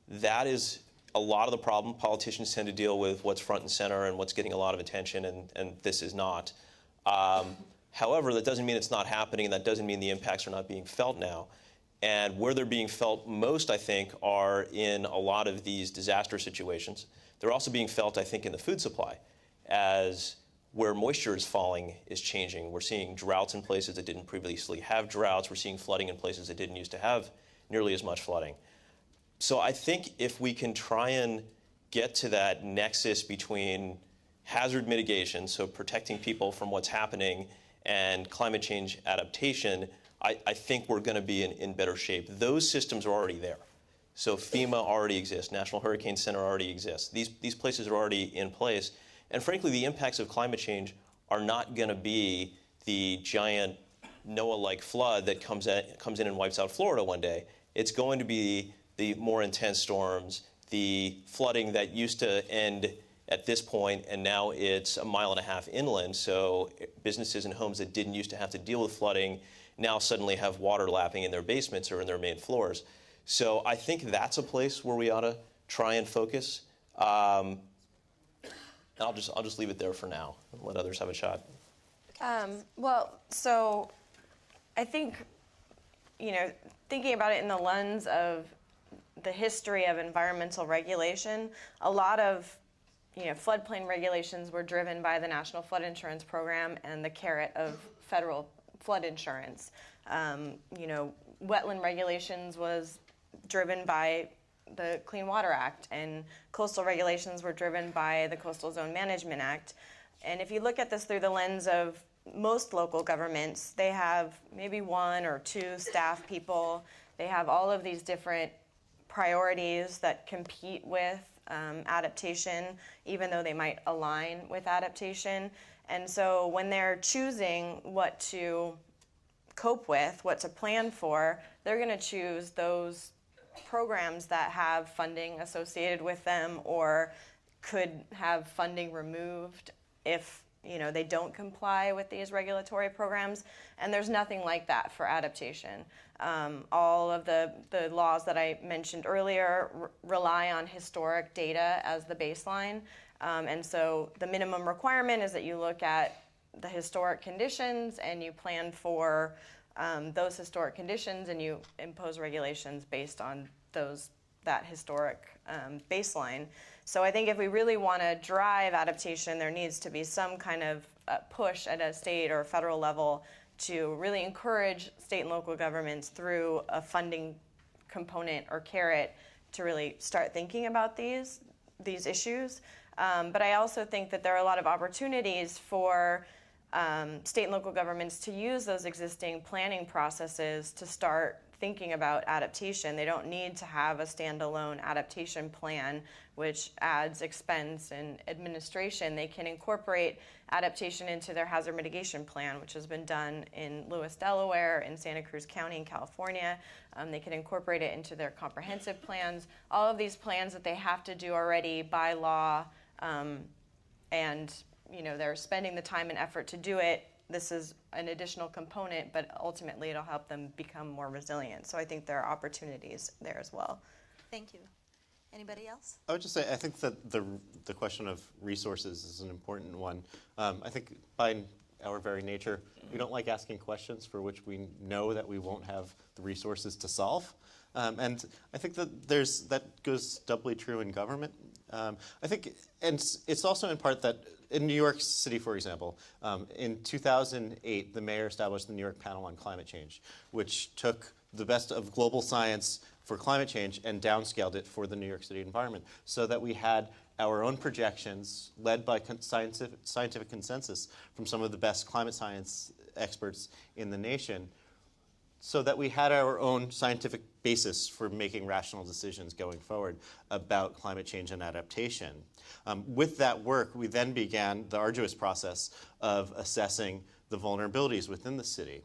Speaker 4: that is a lot of the problem. Politicians tend to deal with what's front and center and what's getting a lot of attention, and this is not. However, that doesn't mean it's not happening, and that doesn't mean the impacts are not being felt now. And where they're being felt most, I think, are in a lot of these disaster situations. They're also being felt, I think, in the food supply, as where moisture is falling is changing. We're seeing droughts in places that didn't previously have droughts. We're seeing flooding in places that didn't used to have nearly as much flooding. So I think if we can try and get to that nexus between hazard mitigation, so protecting people from what's happening, and climate change adaptation, I think we're going to be in better shape. Those systems are already there. So FEMA already exists. National Hurricane Center already exists. These places are already in place. And frankly, the impacts of climate change are not going to be the giant Noah-like flood that comes in and wipes out Florida one day. It's going to be the more intense storms, the flooding that used to end at this point, and now it's 1.5 miles inland. So businesses and homes that didn't used to have to deal with flooding now suddenly have water lapping in their basements or in their main floors. So I think that's a place where we ought to try and focus. I'll just leave it there for now and let others have a shot.
Speaker 5: Well, so I think, thinking about it in the lens of the history of environmental regulation, a lot of floodplain regulations were driven by the National Flood Insurance Program and the carrot of federal flood insurance. Wetland regulations was driven by the Clean Water Act, and coastal regulations were driven by the Coastal Zone Management Act. And if you look at this through the lens of most local governments, they have maybe 1 or 2 staff people. They have all of these different priorities that compete with adaptation, even though they might align with adaptation. And so when they're choosing what to cope with, what to plan for, they're going to choose those programs that have funding associated with them or could have funding removed if they don't comply with these regulatory programs. And there's nothing like that for adaptation. All of the laws that I mentioned earlier rely on historic data as the baseline. And so the minimum requirement is that you look at the historic conditions and you plan for those historic conditions and you impose regulations based on that historic baseline. So I think if we really want to drive adaptation, there needs to be some kind of push at a state or federal level to really encourage state and local governments through a funding component or carrot to really start thinking about these issues. But I also think that there are a lot of opportunities for state and local governments to use those existing planning processes to start thinking about adaptation. They don't need to have a standalone adaptation plan, which adds expense and administration. They can incorporate adaptation into their hazard mitigation plan, which has been done in Lewis, Delaware, in Santa Cruz County in California. They can incorporate it into their comprehensive plans. All of these plans that they have to do already by law, and they're spending the time and effort to do it. This is an additional component, but ultimately it'll help them become more resilient. So I think there are opportunities there as well.
Speaker 3: Thank you. Anybody else?
Speaker 6: I would just say I think that the question of resources is an important one. I think by our very nature, we don't like asking questions for which we know that we won't have the resources to solve. And I think that that goes doubly true in government. I think, and it's also in part that in New York City, for example, in 2008, the mayor established the New York Panel on Climate Change, which took the best of global science for climate change and downscaled it for the New York City environment, so that we had our own projections led by scientific consensus from some of the best climate science experts in the nation, so that we had our own scientific basis for making rational decisions going forward about climate change and adaptation. With that work, we then began the arduous process of assessing the vulnerabilities within the city.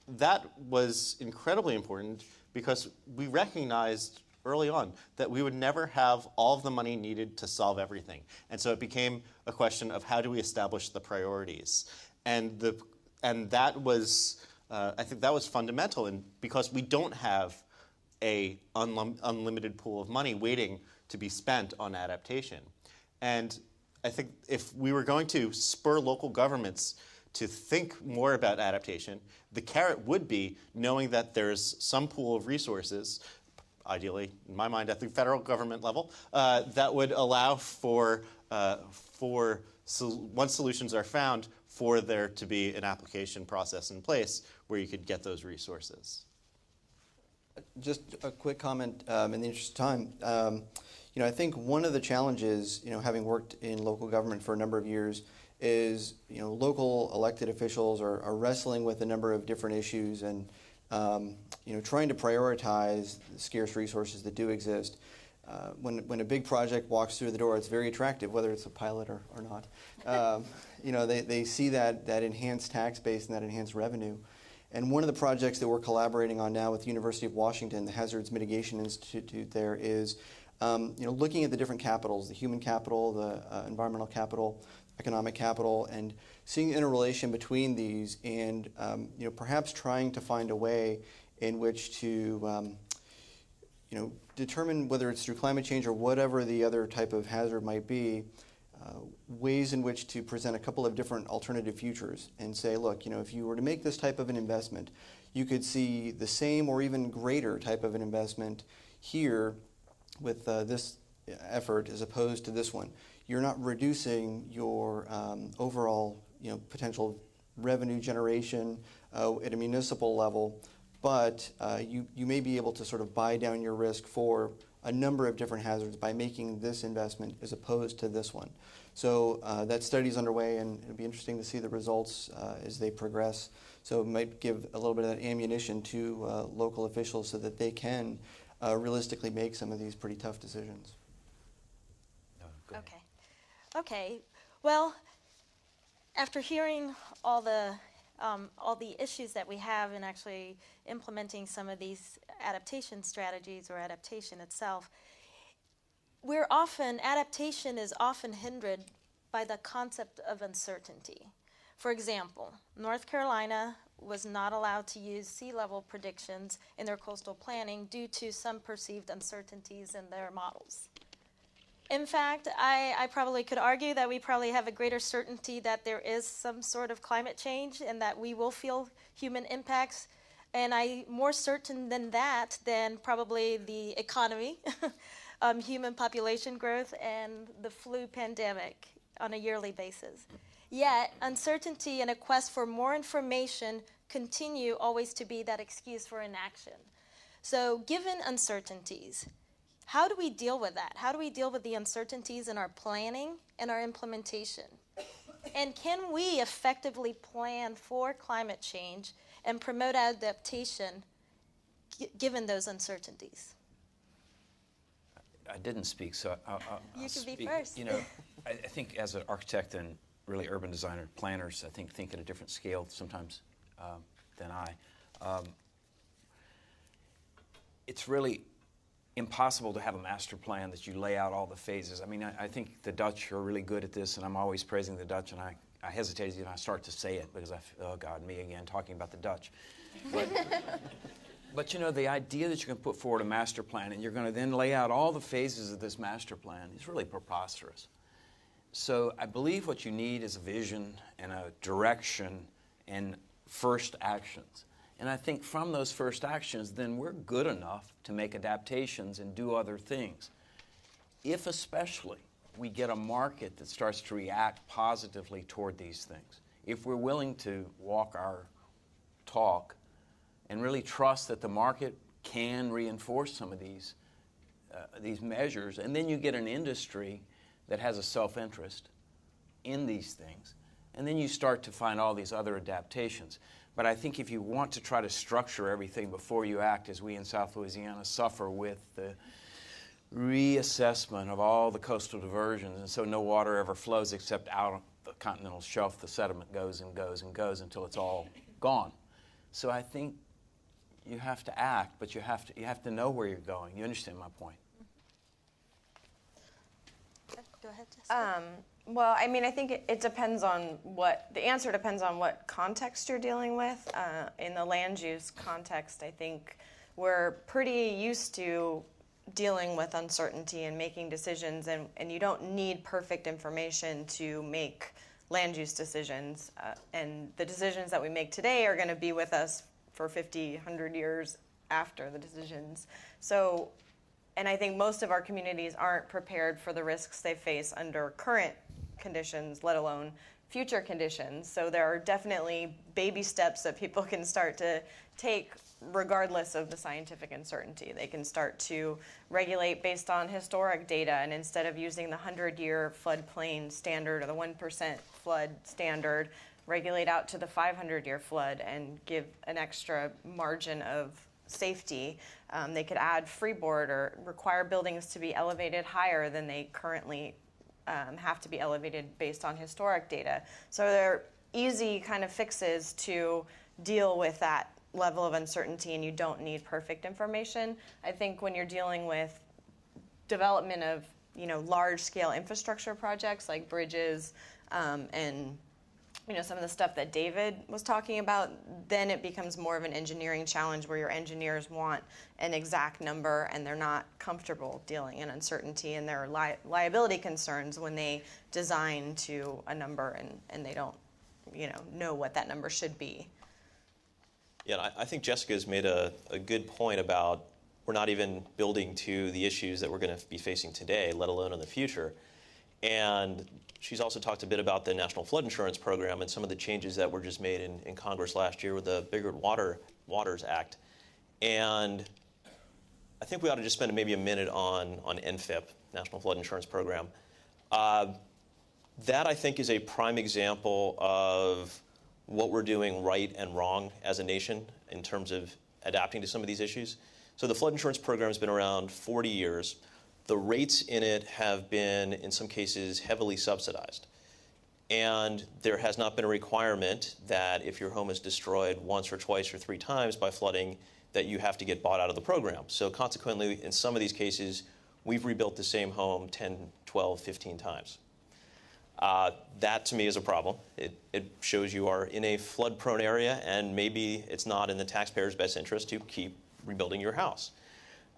Speaker 6: That was incredibly important because we recognized early on that we would never have all of the money needed to solve everything. And so it became a question of how do we establish the priorities. And that was, I think that was fundamental, and because we don't have an unlimited pool of money waiting to be spent on adaptation. And I think if we were going to spur local governments to think more about adaptation, the carrot would be knowing that there's some pool of resources, ideally, in my mind, at the federal government level, that would allow for once solutions are found, for there to be an application process in place where you could get those resources.
Speaker 7: Just a quick comment in the interest of time. I think one of the challenges, having worked in local government for a number of years, is local elected officials are wrestling with a number of different issues and trying to prioritize the scarce resources that do exist. When a big project walks through the door, it's very attractive, whether it's a pilot or not. They see that enhanced tax base and that enhanced revenue. And one of the projects that we're collaborating on now with the University of Washington, the Hazards Mitigation Institute there, is looking at the different capitals, the human capital, the environmental capital, economic capital, and seeing the interrelation between these, and perhaps trying to find a way in which to determine, whether it's through climate change or whatever the other type of hazard might be, ways in which to present a couple of different alternative futures and say, look, if you were to make this type of an investment, you could see the same or even greater type of an investment here with this effort as opposed to this one. You're not reducing your overall potential revenue generation at a municipal level, but you may be able to sort of buy down your risk for a number of different hazards by making this investment as opposed to this one. So that study is underway, and it'll be interesting to see the results as they progress. So it might give a little bit of that ammunition to local officials so that they can realistically make some of these pretty tough decisions.
Speaker 3: Okay. Well, after hearing all the issues that we have in actually implementing some of these adaptation strategies or adaptation itself, adaptation is often hindered by the concept of uncertainty. For example, North Carolina was not allowed to use sea level predictions in their coastal planning due to some perceived uncertainties in their models. In fact, I probably could argue that we probably have a greater certainty that there is some sort of climate change and that we will feel human impacts. And I'm more certain than that than probably the economy, human population growth, and the flu pandemic. on a yearly basis. Yet, uncertainty and a quest for more information continue always to be that excuse for inaction. So, given uncertainties, how do we deal with that? How do we deal with the uncertainties in our planning and our implementation? And can we effectively plan for climate change and promote adaptation given those uncertainties?
Speaker 8: I didn't speak, so I'll
Speaker 3: You can be
Speaker 8: speak.
Speaker 3: first.
Speaker 8: You know, I think as an architect and really urban designer, planners, I think at a different scale sometimes than I. It's really impossible to have a master plan that you lay out all the phases. I mean, I think the Dutch are really good at this, and I'm always praising the Dutch, and I hesitate when I start to say it because oh God, me again, talking about the Dutch. But you know, the idea that you can put forward a master plan and you're going to then lay out all the phases of this master plan is really preposterous. So I believe what you need is a vision and a direction and first actions. And I think from those first actions, then we're good enough to make adaptations and do other things. If especially we get a market that starts to react positively toward these things, if we're willing to walk our talk and really trust that the market can reinforce some of these measures, and then you get an industry that has a self-interest in these things, and then you start to find all these other adaptations. But I think if you want to try to structure everything before you act, as we in South Louisiana suffer with the reassessment of all the coastal diversions, and so no water ever flows except out on the continental shelf, the sediment goes and goes and goes until it's all gone. So I think you have to act, but you have to know where you're going. You understand my point?
Speaker 3: Go ahead, Jessica.
Speaker 5: Well, I mean, I think it depends on the answer depends on what context you're dealing with. In the land use context, I think we're pretty used to dealing with uncertainty and making decisions, and you don't need perfect information to make land use decisions. And the decisions that we make today are going to be with us for 50, 100 years after the decisions. So, and I think most of our communities aren't prepared for the risks they face under current conditions, let alone future conditions. So there are definitely baby steps that people can start to take regardless of the scientific uncertainty. They can start to regulate based on historic data, and instead of using the 100-year floodplain standard or the 1% flood standard, regulate out to the 500-year flood and give an extra margin of safety. They could add freeboard or require buildings to be elevated higher than they currently have to be elevated based on historic data. So they're easy kind of fixes to deal with that level of uncertainty, and you don't need perfect information. I think when you're dealing with development of large-scale infrastructure projects like bridges and some of the stuff that David was talking about, then it becomes more of an engineering challenge where your engineers want an exact number and they're not comfortable dealing in uncertainty, and there are liability concerns when they design to a number and they don't know what that number should be.
Speaker 4: Yeah, I think Jessica's made a good point about we're not even building to the issues that we're going to be facing today, let alone in the future. And she's also talked a bit about the National Flood Insurance Program and some of the changes that were just made in Congress last year with the Bigger Waters Act. And I think we ought to just spend maybe a minute on NFIP, National Flood Insurance Program. That, I think, is a prime example of what we're doing right and wrong as a nation in terms of adapting to some of these issues. So the flood insurance program has been around 40 years. The rates in it have been, in some cases, heavily subsidized. And there has not been a requirement that if your home is destroyed once or twice or 3 times by flooding, that you have to get bought out of the program. So consequently, in some of these cases, we've rebuilt the same home 10, 12, 15 times. That, to me, is a problem. It shows you are in a flood-prone area, and maybe it's not in the taxpayer's best interest to keep rebuilding your house.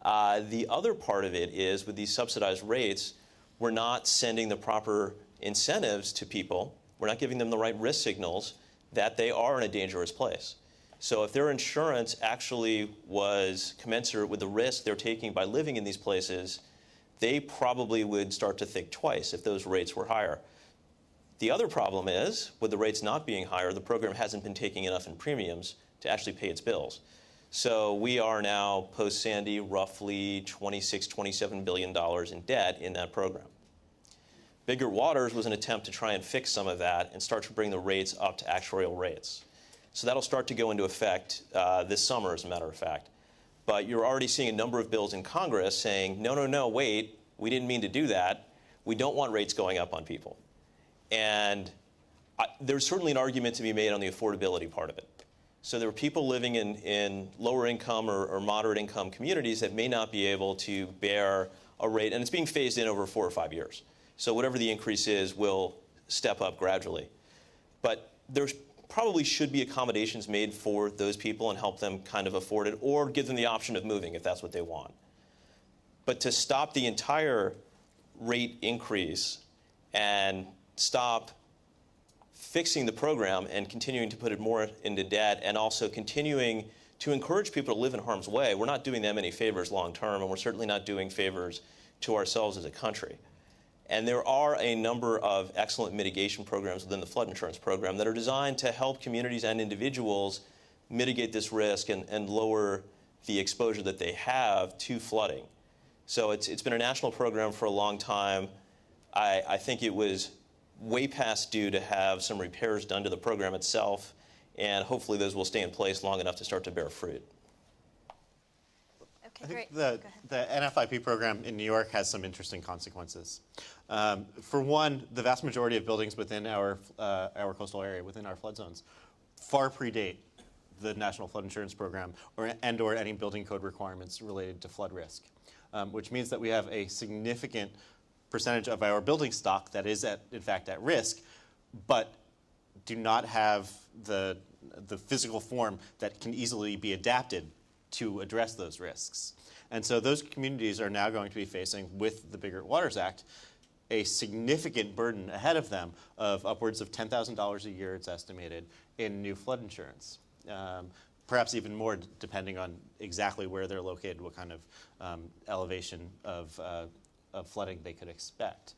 Speaker 4: The other part of it is, with these subsidized rates, we're not sending the proper incentives to people. We're not giving them the right risk signals that they are in a dangerous place. So if their insurance actually was commensurate with the risk they're taking by living in these places, they probably would start to think twice if those rates were higher. The other problem is, with the rates not being higher, the program hasn't been taking enough in premiums to actually pay its bills. So we are now, post-Sandy, roughly $26, $27 billion in debt in that program. Bigger Waters was an attempt to try and fix some of that and start to bring the rates up to actuarial rates. So that'll start to go into effect this summer, as a matter of fact. But you're already seeing a number of bills in Congress saying, no, no, no, wait, we didn't mean to do that. We don't want rates going up on people. And there's certainly an argument to be made on the affordability part of it. So there are people living in lower income or moderate income communities that may not be able to bear a rate, and it's being phased in over 4 or 5 years. So whatever the increase is will step up gradually. But there's probably should be accommodations made for those people and help them kind of afford it, or give them the option of moving if that's what they want. But to stop the entire rate increase and stop fixing the program and continuing to put it more into debt, and also continuing to encourage people to live in harm's way, we're not doing them any favors long term, and we're certainly not doing favors to ourselves as a country. And there are a number of excellent mitigation programs within the flood insurance program that are designed to help communities and individuals mitigate this risk and lower the exposure that they have to flooding. So it's been a national program for a long time. I think it was way past due to have some repairs done to the program itself, and hopefully those will stay in place long enough to start to bear fruit.
Speaker 6: I think the NFIP program in New York has some interesting consequences. For one, the vast majority of buildings within our coastal area, within our flood zones, far predate the National Flood Insurance Program or any building code requirements related to flood risk, which means that we have a significant percentage of our building stock that is in fact at risk, but do not have the physical form that can easily be adapted to address those risks. And so those communities are now going to be facing, with the Bigger Waters Act, a significant burden ahead of them of upwards of $10,000 a year, it's estimated, in new flood insurance. Perhaps even more, depending on exactly where they're located, what kind of elevation of flooding they could expect.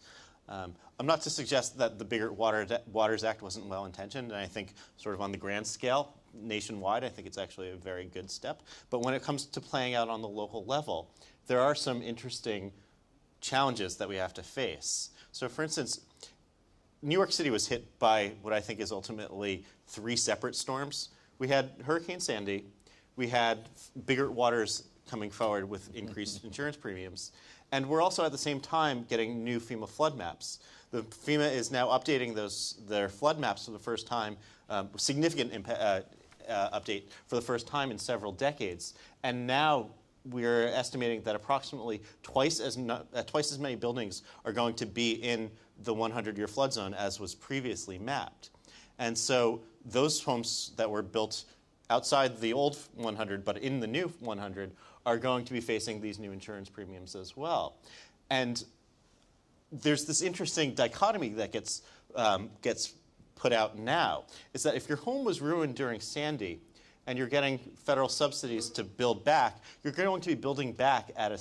Speaker 6: I'm not to suggest that the Bigger Waters Act wasn't well-intentioned, and I think sort of on the grand scale, nationwide, I think it's actually a very good step. But when it comes to playing out on the local level, there are some interesting challenges that we have to face. So for instance, New York City was hit by what I think is ultimately 3 separate storms. We had Hurricane Sandy, we had Bigger Waters coming forward with increased insurance premiums, and we're also at the same time getting new FEMA flood maps. The FEMA is now updating their flood maps for the first time, significant update for the first time in several decades. And now we're estimating that approximately twice as many buildings are going to be in the 100-year flood zone as was previously mapped. And so those homes that were built outside the old 100 but in the new 100 are going to be facing these new insurance premiums as well. And there's this interesting dichotomy that gets put out now, is that if your home was ruined during Sandy and you're getting federal subsidies to build back, you're going to be building back at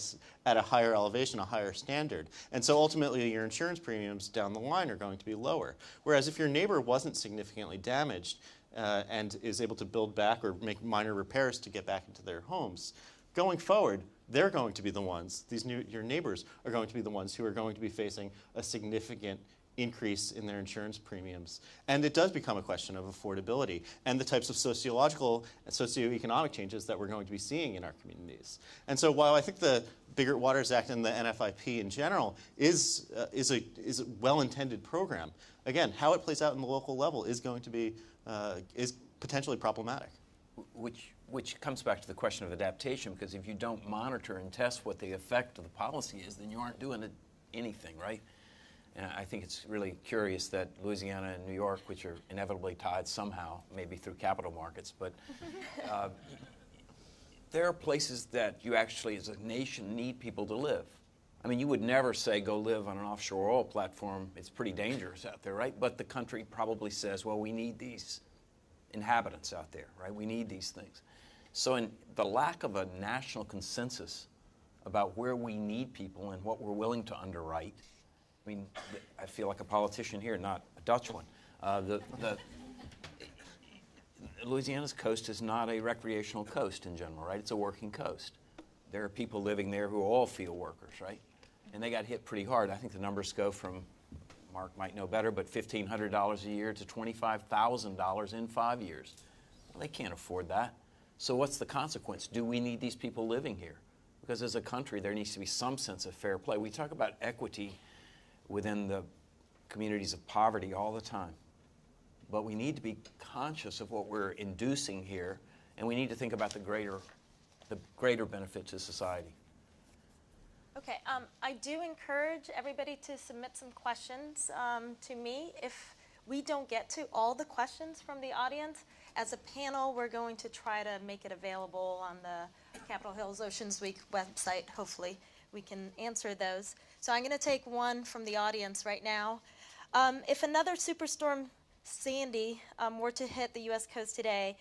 Speaker 6: a higher elevation, a higher standard. And so ultimately your insurance premiums down the line are going to be lower. Whereas if your neighbor wasn't significantly damaged and is able to build back or make minor repairs to get back into their homes, going forward, they're going to be the ones, your neighbors are going to be the ones who are going to be facing a significant increase in their insurance premiums. And it does become a question of affordability and the types of sociological and socioeconomic changes that we're going to be seeing in our communities. And so while I think the Bigger Waters Act and the NFIP in general is a well-intended program, again, how it plays out in the local level is going to be is potentially problematic.
Speaker 8: Which comes back to the question of adaptation, because if you don't monitor and test what the effect of the policy is, then you aren't doing anything, right? And I think it's really curious that Louisiana and New York, which are inevitably tied somehow, maybe through capital markets, but there are places that you actually, as a nation, need people to live. I mean, you would never say go live on an offshore oil platform. It's pretty dangerous out there, right? But the country probably says, well, we need these inhabitants out there, right? We need these things. So in the lack of a national consensus about where we need people and what we're willing to underwrite, I mean, I feel like a politician here, not a Dutch one. Louisiana's coast is not a recreational coast in general, right? It's a working coast. There are people living there who are all field workers, right? And they got hit pretty hard. I think the numbers go from, Mark might know better, but $1,500 a year to $25,000 in 5 years. Well, they can't afford that. So what's the consequence? Do we need these people living here? Because as a country, there needs to be some sense of fair play. We talk about equity within the communities of poverty all the time. But we need to be conscious of what we're inducing here, and we need to think about the greater benefit to society.
Speaker 3: Okay, I do encourage everybody to submit some questions to me. If we don't get to all the questions from the audience, as a panel, we're going to try to make it available on the Capitol Hill's Oceans Week website. Hopefully, we can answer those. So I'm going to take one from the audience right now. If another superstorm Sandy were to hit the U.S. coast today,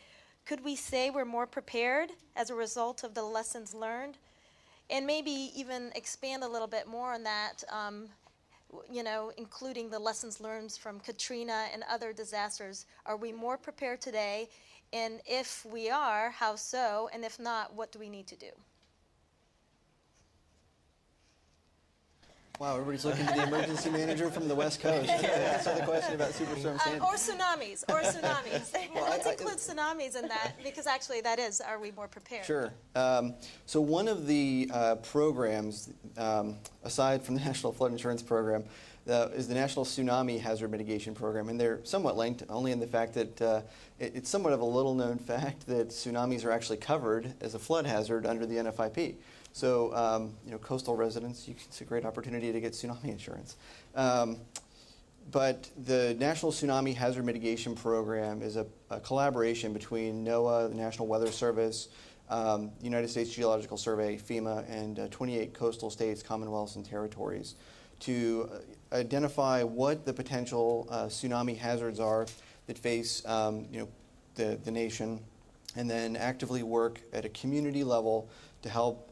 Speaker 3: could we say we're more prepared as a result of the lessons learned? And maybe even expand a little bit more on that, including the lessons learned from Katrina and other disasters. Are we more prepared today? And if we are, how so? And if not, what do we need to do?
Speaker 7: Wow, everybody's looking to the emergency manager from the West Coast to answer the question about Superstorm Sandy.
Speaker 3: Or tsunamis. Let's include tsunamis in that, because actually that is, are we more prepared?
Speaker 7: Sure. So one of the programs, aside from the National Flood Insurance Program, is the National Tsunami Hazard Mitigation Program. And they're somewhat linked, only in the fact that it's somewhat of a little-known fact that tsunamis are actually covered as a flood hazard under the NFIP. So, coastal residents, it's a great opportunity to get tsunami insurance. But the National Tsunami Hazard Mitigation Program is a collaboration between NOAA, the National Weather Service, the United States Geological Survey, FEMA, and 28 coastal states, commonwealths, and territories to identify what the potential tsunami hazards are that face the nation, and then actively work at a community level to help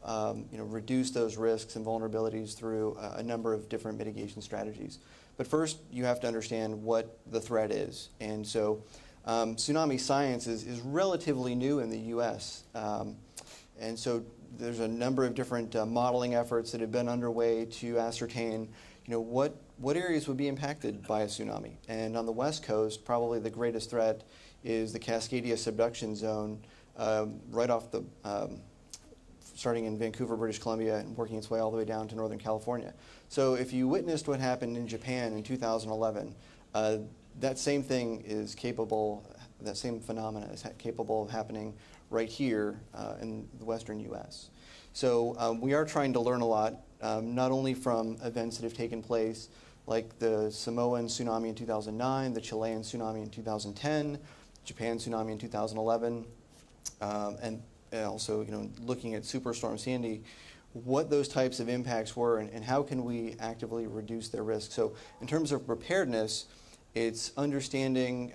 Speaker 7: reduce those risks and vulnerabilities through a number of different mitigation strategies. But first, you have to understand what the threat is. And so tsunami science is relatively new in the U.S. And so there's a number of different modeling efforts that have been underway to ascertain what areas would be impacted by a tsunami. And on the West Coast, probably the greatest threat is the Cascadia subduction zone right off the starting in Vancouver, British Columbia, and working its way all the way down to Northern California. So if you witnessed what happened in Japan in 2011, that same thing is capable, that same phenomena is capable of happening right here in the western U.S. So we are trying to learn a lot, not only from events that have taken place, like the Samoan tsunami in 2009, the Chilean tsunami in 2010, Japan tsunami in 2011, and also, looking at Superstorm Sandy, what those types of impacts were and how can we actively reduce their risk. So in terms of preparedness, it's understanding,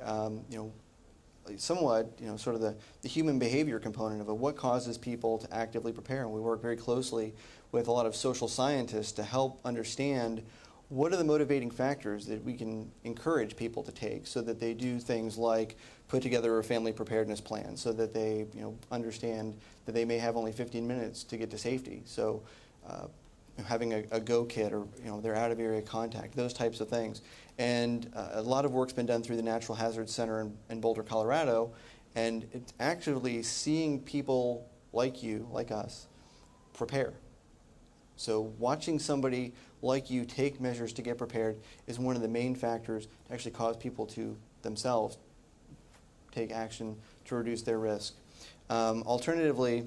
Speaker 7: somewhat, sort of the human behavior component of it, what causes people to actively prepare. And we work very closely with a lot of social scientists to help understand what are the motivating factors that we can encourage people to take so that they do things like put together a family preparedness plan so that they understand that they may have only 15 minutes to get to safety. So having a go kit or they're out of area contact, those types of things. And a lot of work's been done through the Natural Hazards Center in Boulder, Colorado, and it's actually seeing people like you, like us, prepare. So watching somebody like you take measures to get prepared is one of the main factors to actually cause people to themselves take action to reduce their risk. Alternatively,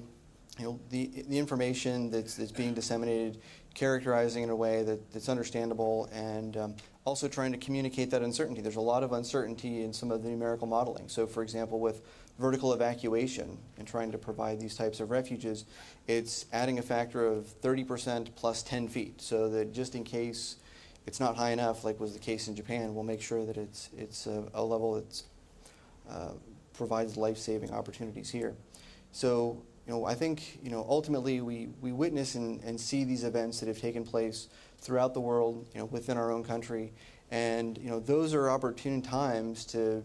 Speaker 7: the information that's being disseminated, characterizing in a way that's understandable, and also trying to communicate that uncertainty. There's a lot of uncertainty in some of the numerical modeling. So, for example, with vertical evacuation and trying to provide these types of refuges, it's adding a factor of 30% plus 10 feet, so that just in case it's not high enough, like was the case in Japan, we'll make sure that it's a level that provides life-saving opportunities here. So, I think, ultimately we witness and see these events that have taken place throughout the world, within our own country, And those are opportune times to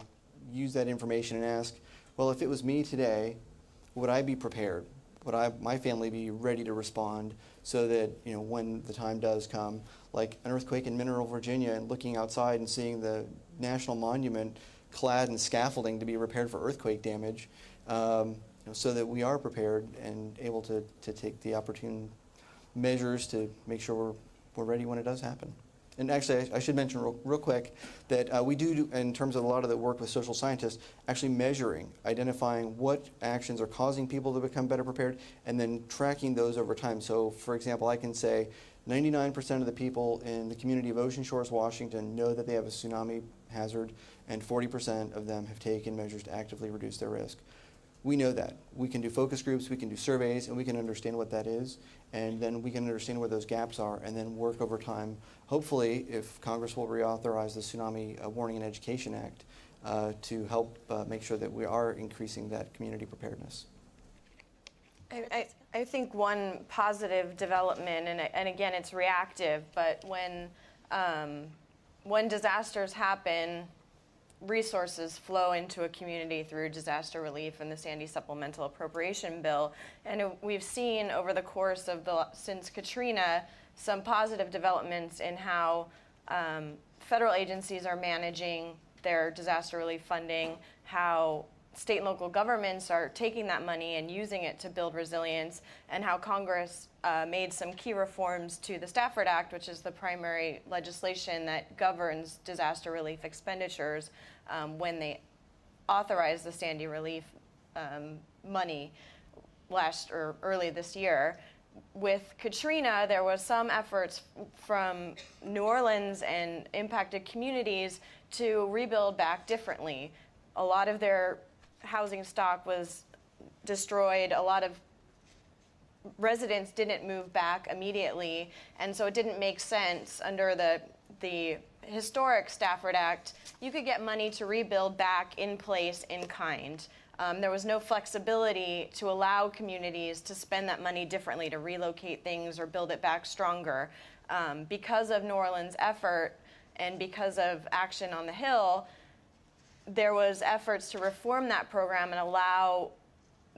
Speaker 7: use that information and ask, well, if it was me today, would I be prepared? Would my family be ready to respond so that when the time does come, like an earthquake in Mineral, Virginia, and looking outside and seeing the national monument clad in scaffolding to be repaired for earthquake damage, so that we are prepared and able to take the opportune measures to make sure we're ready when it does happen. And actually, I should mention real quick that we do, in terms of a lot of the work with social scientists, actually measuring, identifying what actions are causing people to become better prepared, and then tracking those over time. So, for example, I can say 99% of the people in the community of Ocean Shores, Washington, know that they have a tsunami hazard, and 40% of them have taken measures to actively reduce their risk. We know that. We can do focus groups, we can do surveys, and we can understand what that is, and then we can understand where those gaps are, and then work over time. Hopefully, if Congress will reauthorize the Tsunami Warning and Education Act to help make sure that we are increasing that community preparedness.
Speaker 5: I think one positive development, and again, it's reactive, but when disasters happen, resources flow into a community through disaster relief and the Sandy Supplemental Appropriation Bill. And we've seen over the course of since Katrina some positive developments in how federal agencies are managing their disaster relief funding, how state and local governments are taking that money and using it to build resilience, and how Congress made some key reforms to the Stafford Act, which is the primary legislation that governs disaster relief expenditures, when they authorized the Sandy relief money early this year. With Katrina, there was some efforts from New Orleans and impacted communities to rebuild back differently. A lot of their housing stock was destroyed. A lot of residents didn't move back immediately, and so it didn't make sense under the historic Stafford Act. You could get money to rebuild back in place in kind. There was no flexibility to allow communities to spend that money differently, to relocate things or build it back stronger. Because of New Orleans' effort and because of action on the Hill, there was efforts to reform that program and allow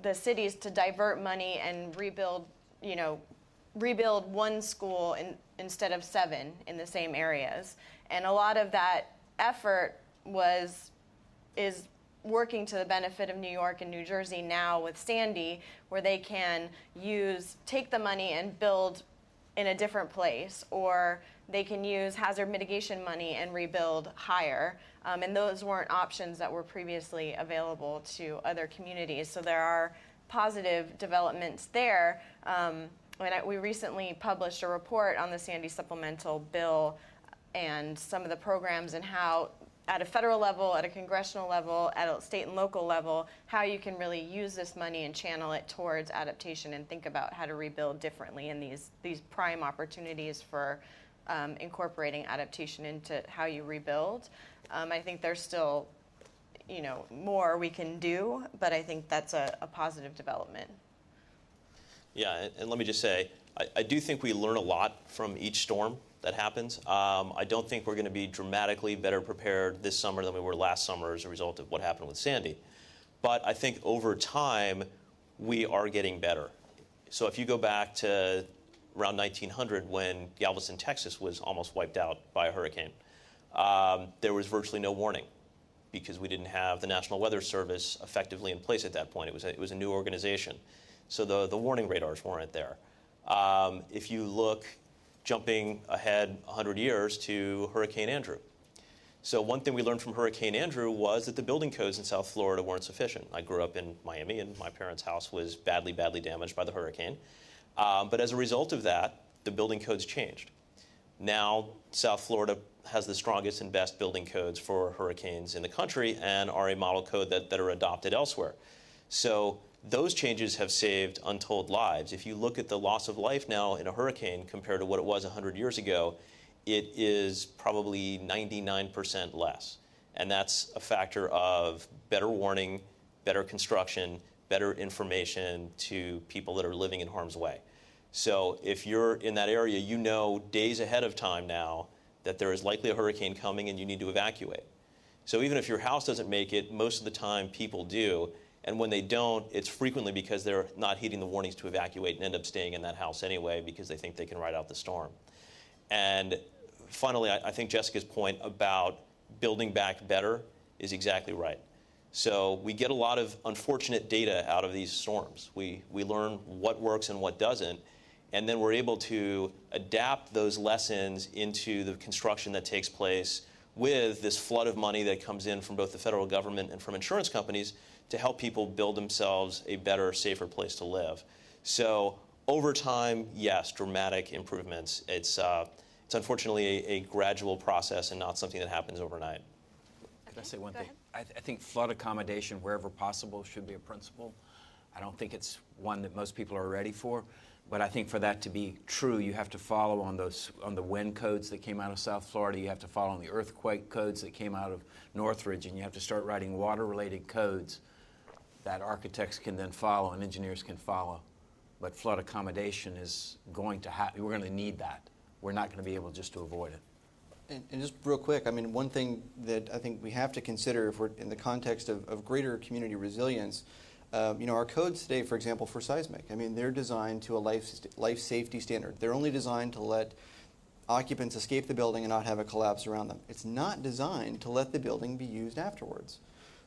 Speaker 5: the cities to divert money and rebuild one school instead of 7 in the same areas. And a lot of that effort is working to the benefit of New York and New Jersey now with Sandy, where they can take the money and build in a different place, or they can use hazard mitigation money and rebuild higher. And those weren't options that were previously available to other communities. So there are positive developments there. We recently published a report on the Sandy supplemental bill and some of the programs and how, at a federal level, at a congressional level, at a state and local level, how you can really use this money and channel it towards adaptation and think about how to rebuild differently in these prime opportunities for incorporating adaptation into how you rebuild. I think there's still, more we can do, but I think that's a positive development.
Speaker 4: Yeah, and let me just say, I do think we learn a lot from each storm that happens. I don't think we're going to be dramatically better prepared this summer than we were last summer as a result of what happened with Sandy. But I think over time, we are getting better. So if you go back to around 1900, when Galveston, Texas was almost wiped out by a hurricane, there was virtually no warning because we didn't have the National Weather Service effectively in place at that point. It was a new organization. So the warning radars weren't there. If you look jumping ahead 100 years to Hurricane Andrew. So one thing we learned from Hurricane Andrew was that the building codes in South Florida weren't sufficient. I grew up in Miami, and my parents' house was badly, badly damaged by the hurricane. But as a result of that, the building codes changed. Now, South Florida has the strongest and best building codes for hurricanes in the country and are a model code that are adopted elsewhere. So those changes have saved untold lives. If you look at the loss of life now in a hurricane compared to what it was 100 years ago, it is probably 99% less. And that's a factor of better warning, better construction, better information to people that are living in harm's way. So if you're in that area, you know days ahead of time now that there is likely a hurricane coming and you need to evacuate. So even if your house doesn't make it, most of the time people do. And when they don't, it's frequently because they're not heeding the warnings to evacuate and end up staying in that house anyway because they think they can ride out the storm. And finally, I think Jessica's point about building back better is exactly right. So we get a lot of unfortunate data out of these storms. We learn what works and what doesn't, and then we're able to adapt those lessons into the construction that takes place with this flood of money that comes in from both the federal government and from insurance companies to help people build themselves a better, safer place to live. So over time, yes, dramatic improvements. It's unfortunately a gradual process and not something that happens overnight.
Speaker 8: Could I say one thing? I think flood accommodation wherever possible should be a principle. I don't think it's one that most people are ready for, but I think for that to be true, you have to follow on the wind codes that came out of South Florida. You have to follow on the earthquake codes that came out of Northridge, and you have to start writing water-related codes that architects can then follow and engineers can follow. But flood accommodation is going to happen. We're going to need that. We're not going to be able just to avoid it.
Speaker 7: And just real quick, I mean, one thing that I think we have to consider if we're in the context of greater community resilience, our codes today, for example, for seismic, I mean, they're designed to a life safety standard. They're only designed to let occupants escape the building and not have a collapse around them. It's not designed to let the building be used afterwards.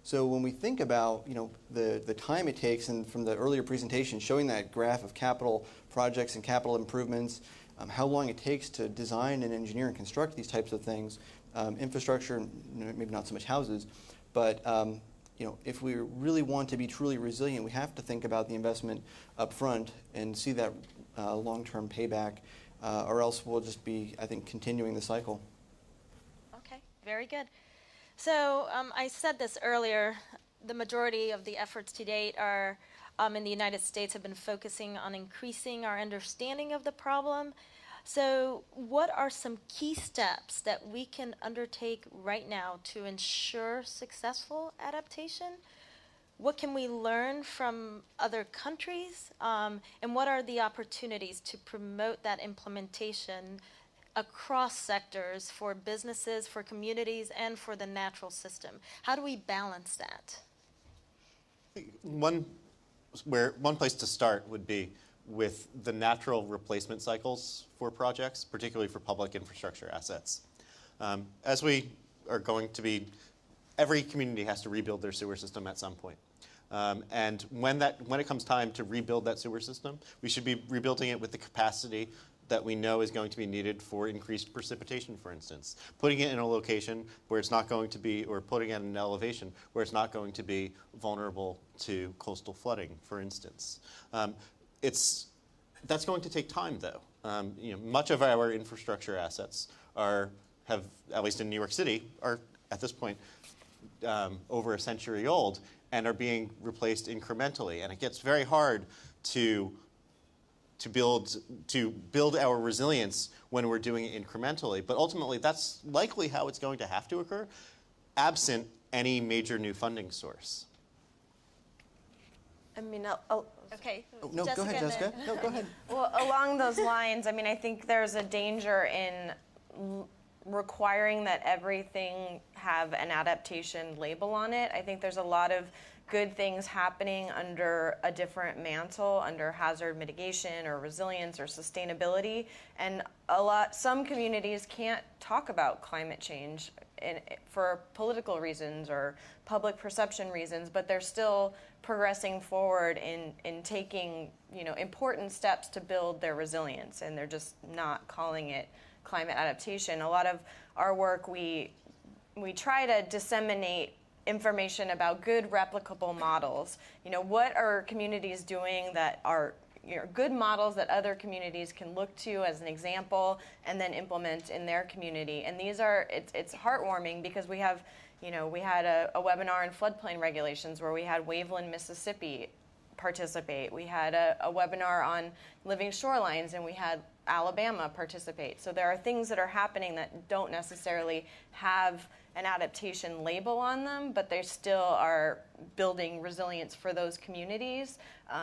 Speaker 7: So when we think about the time it takes, and from the earlier presentation showing that graph of capital projects and capital improvements, how long it takes to design and engineer and construct these types of things, infrastructure, maybe not so much houses, but if we really want to be truly resilient, we have to think about the investment up front and see that long-term payback, or else we'll just be, I think, continuing the cycle.
Speaker 3: Okay, very good. So I said this earlier, the majority of the efforts to date are in the United States have been focusing on increasing our understanding of the problem. So what are some key steps that we can undertake right now to ensure successful adaptation? What can we learn from other countries? And what are the opportunities to promote that implementation across sectors for businesses, for communities, and for the natural system? How do we balance that?
Speaker 6: One place to start would be with the natural replacement cycles for projects, particularly for public infrastructure assets. As we are going to be, every community has to rebuild their sewer system at some point. And when it comes time to rebuild that sewer system, we should be rebuilding it with the capacity that we know is going to be needed for increased precipitation, for instance. Putting it in a location where it's not going to be, or putting it at an elevation where it's not going to be vulnerable to coastal flooding, for instance. That's going to take time, though. Much of our infrastructure assets have, at least in New York City, are at this point over a century old and are being replaced incrementally. And it gets very hard to build our resilience when we're doing it incrementally. But ultimately, that's likely how it's going to have to occur, absent any major new funding source.
Speaker 5: I mean,
Speaker 3: Okay.
Speaker 7: Oh, no, go ahead, Jessica. No, go ahead.
Speaker 5: well, along those lines, I mean, I think there's a danger in requiring that everything have an adaptation label on it. I think there's a lot of good things happening under a different mantle, under hazard mitigation or resilience or sustainability, and some communities can't talk about climate change for political reasons or public perception reasons, but they're still progressing forward in taking important steps to build their resilience, and they're just not calling it climate adaptation. A lot of our work, we try to disseminate information about good replicable models. What are communities doing that are good models that other communities can look to as an example and then implement in their community. And it's heartwarming because we had a webinar in floodplain regulations where we had Waveland, Mississippi participate. We had a webinar on living shorelines, and we had Alabama participate. So there are things that are happening that don't necessarily have an adaptation label on them, but they still are building resilience for those communities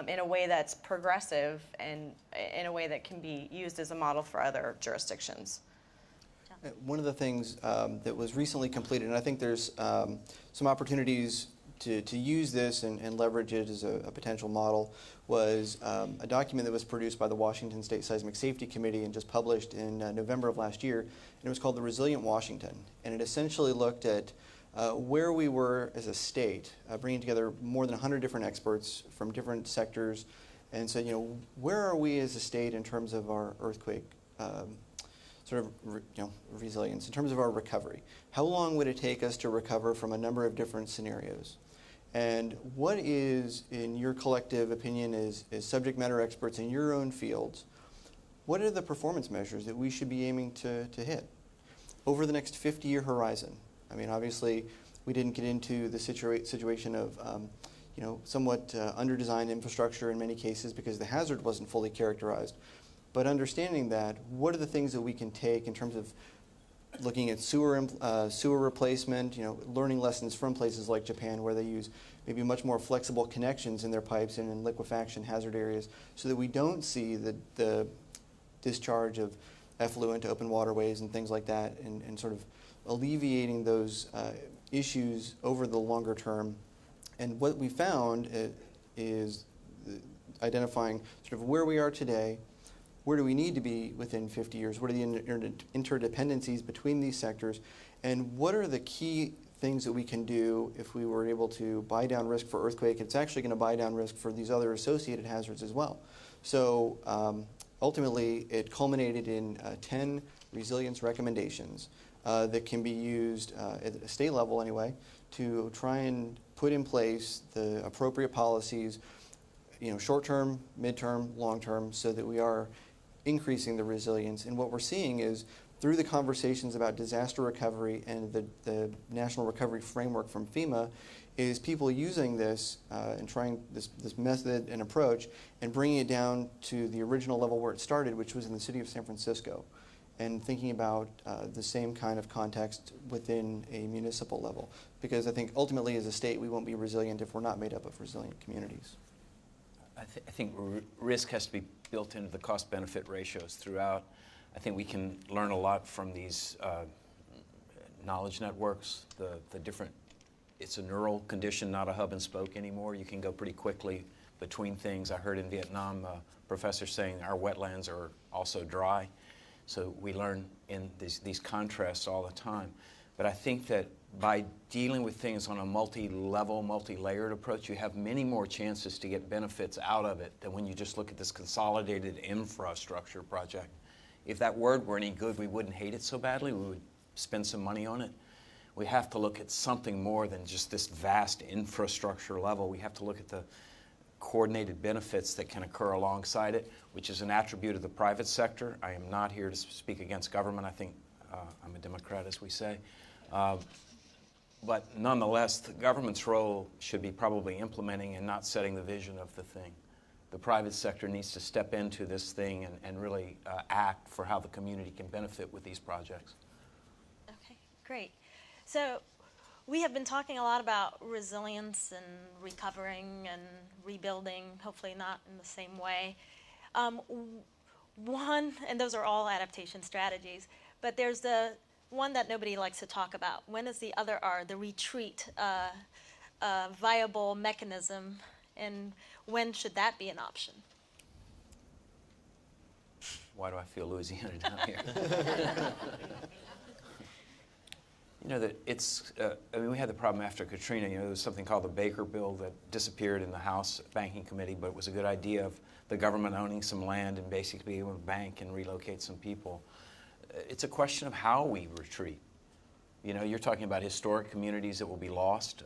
Speaker 5: in a way that's progressive and in a way that can be used as a model for other jurisdictions.
Speaker 7: one of the things that was recently completed, and I think there's some opportunities to use this and leverage it as a potential model, was a document that was produced by the Washington State Seismic Safety Committee and just published in November of last year. And it was called The Resilient Washington. And it essentially looked at where we were as a state, bringing together more than 100 different experts from different sectors, and said, where are we as a state in terms of our earthquake resilience, in terms of our recovery? How long would it take us to recover from a number of different scenarios? And what is, in your collective opinion, as subject matter experts in your own fields, what are the performance measures that we should be aiming to hit over the next 50-year horizon? I mean, obviously, we didn't get into the situation of somewhat under-designed infrastructure in many cases because the hazard wasn't fully characterized. But understanding that, what are the things that we can take in terms of looking at sewer replacement, learning lessons from places like Japan where they use maybe much more flexible connections in their pipes and in liquefaction hazard areas so that we don't see the discharge of effluent to open waterways and things like that, and sort of alleviating those issues over the longer term. And what we found is identifying sort of where we are today, where do we need to be within 50 years, what are the interdependencies between these sectors, and what are the key things that we can do if we were able to buy down risk for earthquake. It's actually going to buy down risk for these other associated hazards as well. So ultimately, it culminated in 10 resilience recommendations that can be used at a state level anyway to try and put in place the appropriate policies, short-term, mid-term, long-term, so that we are increasing the resilience. And what we're seeing is through the conversations about disaster recovery and the National Recovery Framework from FEMA is people using this and trying this method and approach and bringing it down to the original level where it started, which was in the city of San Francisco, and thinking about the same kind of context within a municipal level. Because I think ultimately as a state we won't be resilient if we're not made up of resilient communities.
Speaker 8: I think risk has to be built into the cost-benefit ratios throughout. I think we can learn a lot from these knowledge networks, the different, it's a neural condition, not a hub and spoke anymore. You can go pretty quickly between things. I heard in Vietnam a professor saying our wetlands are also dry. So we learn in these contrasts all the time. But I think that by dealing with things on a multi-level, multi-layered approach, you have many more chances to get benefits out of it than when you just look at this consolidated infrastructure project. If that word were any good, we wouldn't hate it so badly. We would spend some money on it. We have to look at something more than just this vast infrastructure level. We have to look at the coordinated benefits that can occur alongside it, which is an attribute of the private sector. I am not here to speak against government. I think I'm a Democrat, as we say. But nonetheless, the government's role should be probably implementing and not setting the vision of the thing. The private sector needs to step into this thing and really act for how the community can benefit with these projects.
Speaker 3: Okay, great. So we have been talking a lot about resilience and recovering and rebuilding, hopefully not in the same way. One, and those are all adaptation strategies, but there's the one that nobody likes to talk about. When is the other R, the retreat, a viable mechanism, and when should that be an option?
Speaker 8: Why do I feel Louisiana down here? That it's, we had the problem after Katrina. There was something called the Baker Bill that disappeared in the House Banking Committee, but it was a good idea of the government owning some land and basically being able to bank and relocate some people. It's a question of how we retreat. You're talking about historic communities that will be lost.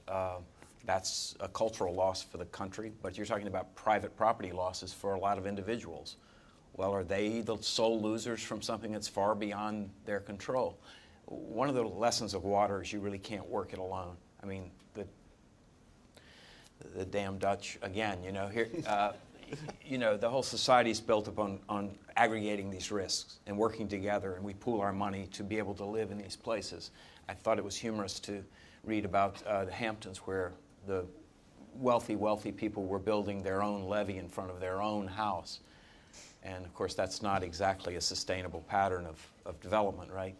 Speaker 8: That's a cultural loss for the country, but you're talking about private property losses for a lot of individuals. Well, are they the sole losers from something that's far beyond their control? One of the lessons of water is you really can't work it alone. I mean, the damn Dutch, again, here, the whole society is built on aggregating these risks and working together, and we pool our money to be able to live in these places. I thought it was humorous to read about the Hamptons, where the wealthy people were building their own levee in front of their own house. And of course, that's not exactly a sustainable pattern of development, right?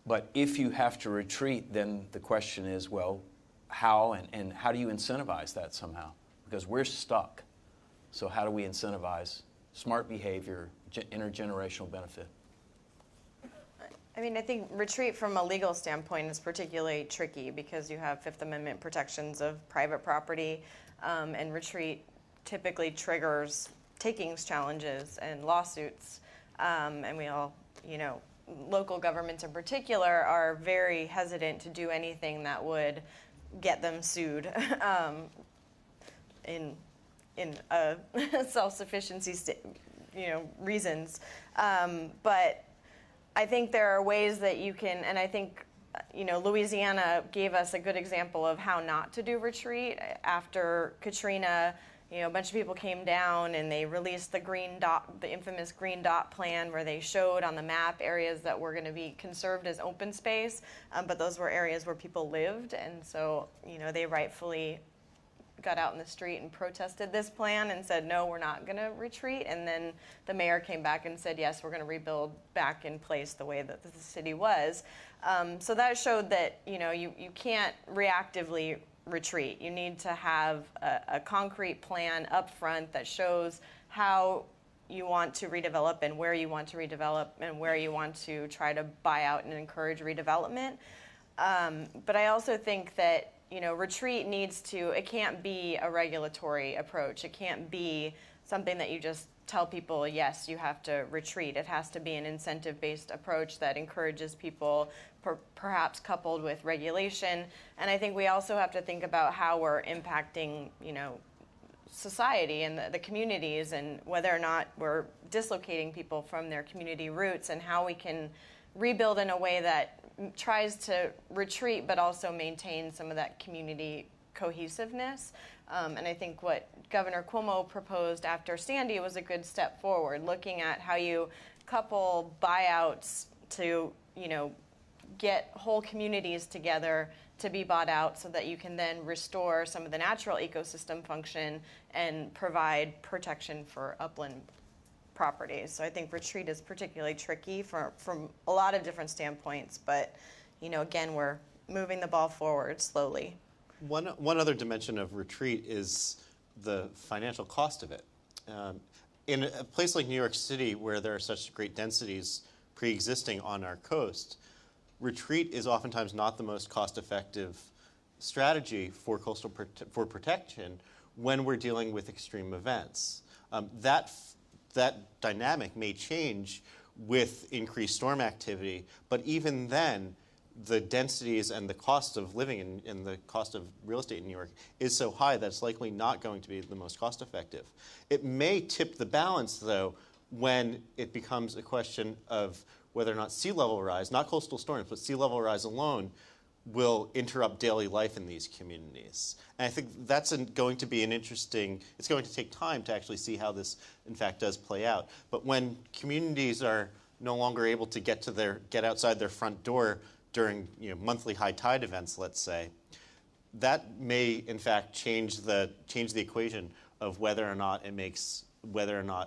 Speaker 8: But if you have to retreat, then the question is, well, how and how do you incentivize that somehow? Because we're stuck. So how do we incentivize smart behavior, intergenerational benefit?
Speaker 5: I mean, I think retreat from a legal standpoint is particularly tricky because you have Fifth Amendment protections of private property, and retreat typically triggers takings challenges and lawsuits. And we all, local governments in particular are very hesitant to do anything that would get them sued in self-sufficiency reasons. But I think there are ways that you can, and I think, Louisiana gave us a good example of how not to do retreat. After Katrina, a bunch of people came down and they released the green dot, the infamous green dot plan, where they showed on the map areas that were going to be conserved as open space, but those were areas where people lived, and so, they rightfully got out in the street and protested this plan and said, no, we're not going to retreat. And then the mayor came back and said, yes, we're going to rebuild back in place the way that the city was. So that showed that, you can't reactively retreat. You need to have a concrete plan up front that shows how you want to redevelop and where you want to redevelop and where you want to try to buy out and encourage redevelopment. But I also think that retreat it can't be a regulatory approach. It can't be something that you just tell people, yes, you have to retreat. It has to be an incentive-based approach that encourages people, perhaps coupled with regulation. And I think we also have to think about how we're impacting, society and the communities, and whether or not we're dislocating people from their community roots, and how we can rebuild in a way that tries to retreat but also maintain some of that community cohesiveness. And I think what Governor Cuomo proposed after Sandy was a good step forward, looking at how you couple buyouts to, get whole communities together to be bought out so that you can then restore some of the natural ecosystem function and provide protection for upland properties. So I think retreat is particularly tricky from a lot of different standpoints, but again, we're moving the ball forward slowly.
Speaker 6: One other dimension of retreat is the financial cost of it. In a place like New York City, where there are such great densities pre-existing on our coast, retreat is oftentimes not the most cost-effective strategy for coastal for protection when we're dealing with extreme events. That dynamic may change with increased storm activity, but even then, the densities and the cost of living and the cost of real estate in New York is so high that it's likely not going to be the most cost effective. It may tip the balance, though, when it becomes a question of whether or not sea level rise, not coastal storms, but sea level rise alone, will interrupt daily life in these communities. And I think that's going to be it's going to take time to actually see how this, in fact, does play out. But when communities are no longer able to get outside their front door during monthly high tide events, let's say, that may, in fact, change the equation of whether or not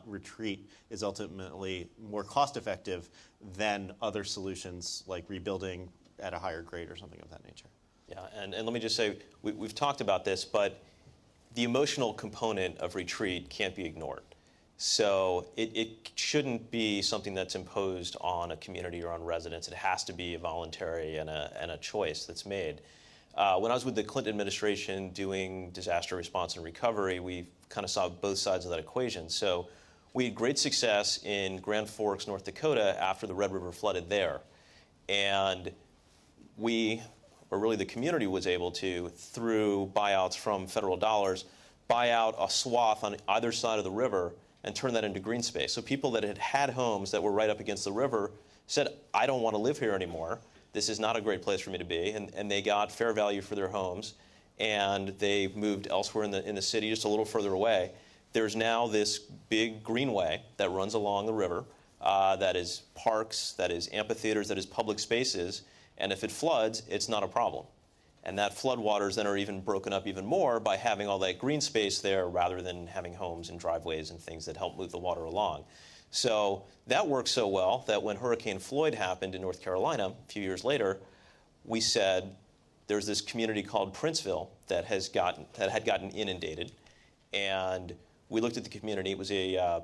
Speaker 6: retreat is ultimately more cost effective than other solutions like rebuilding at a higher grade or something of that nature.
Speaker 4: Yeah, and let me just say, we've talked about this, but the emotional component of retreat can't be ignored. So it shouldn't be something that's imposed on a community or on residents. It has to be a voluntary and a choice that's made. When I was with the Clinton administration doing disaster response and recovery, we kind of saw both sides of that equation. So we had great success in Grand Forks, North Dakota, after the Red River flooded there. And we, or really the community, was able to, through buyouts from federal dollars, buy out a swath on either side of the river and turn that into green space. So people that had homes that were right up against the river said, I don't want to live here anymore. This is not a great place for me to be. And they got fair value for their homes, and they moved elsewhere in the city, just a little further away. There's now this big greenway that runs along the river that is parks, that is amphitheaters, that is public spaces. And if it floods, it's not a problem. And that floodwaters then are even broken up even more by having all that green space there rather than having homes and driveways and things that help move the water along. So that worked so well that when Hurricane Floyd happened in North Carolina a few years later, we said there's this community called Princeville that had gotten inundated, and we looked at the community. It was a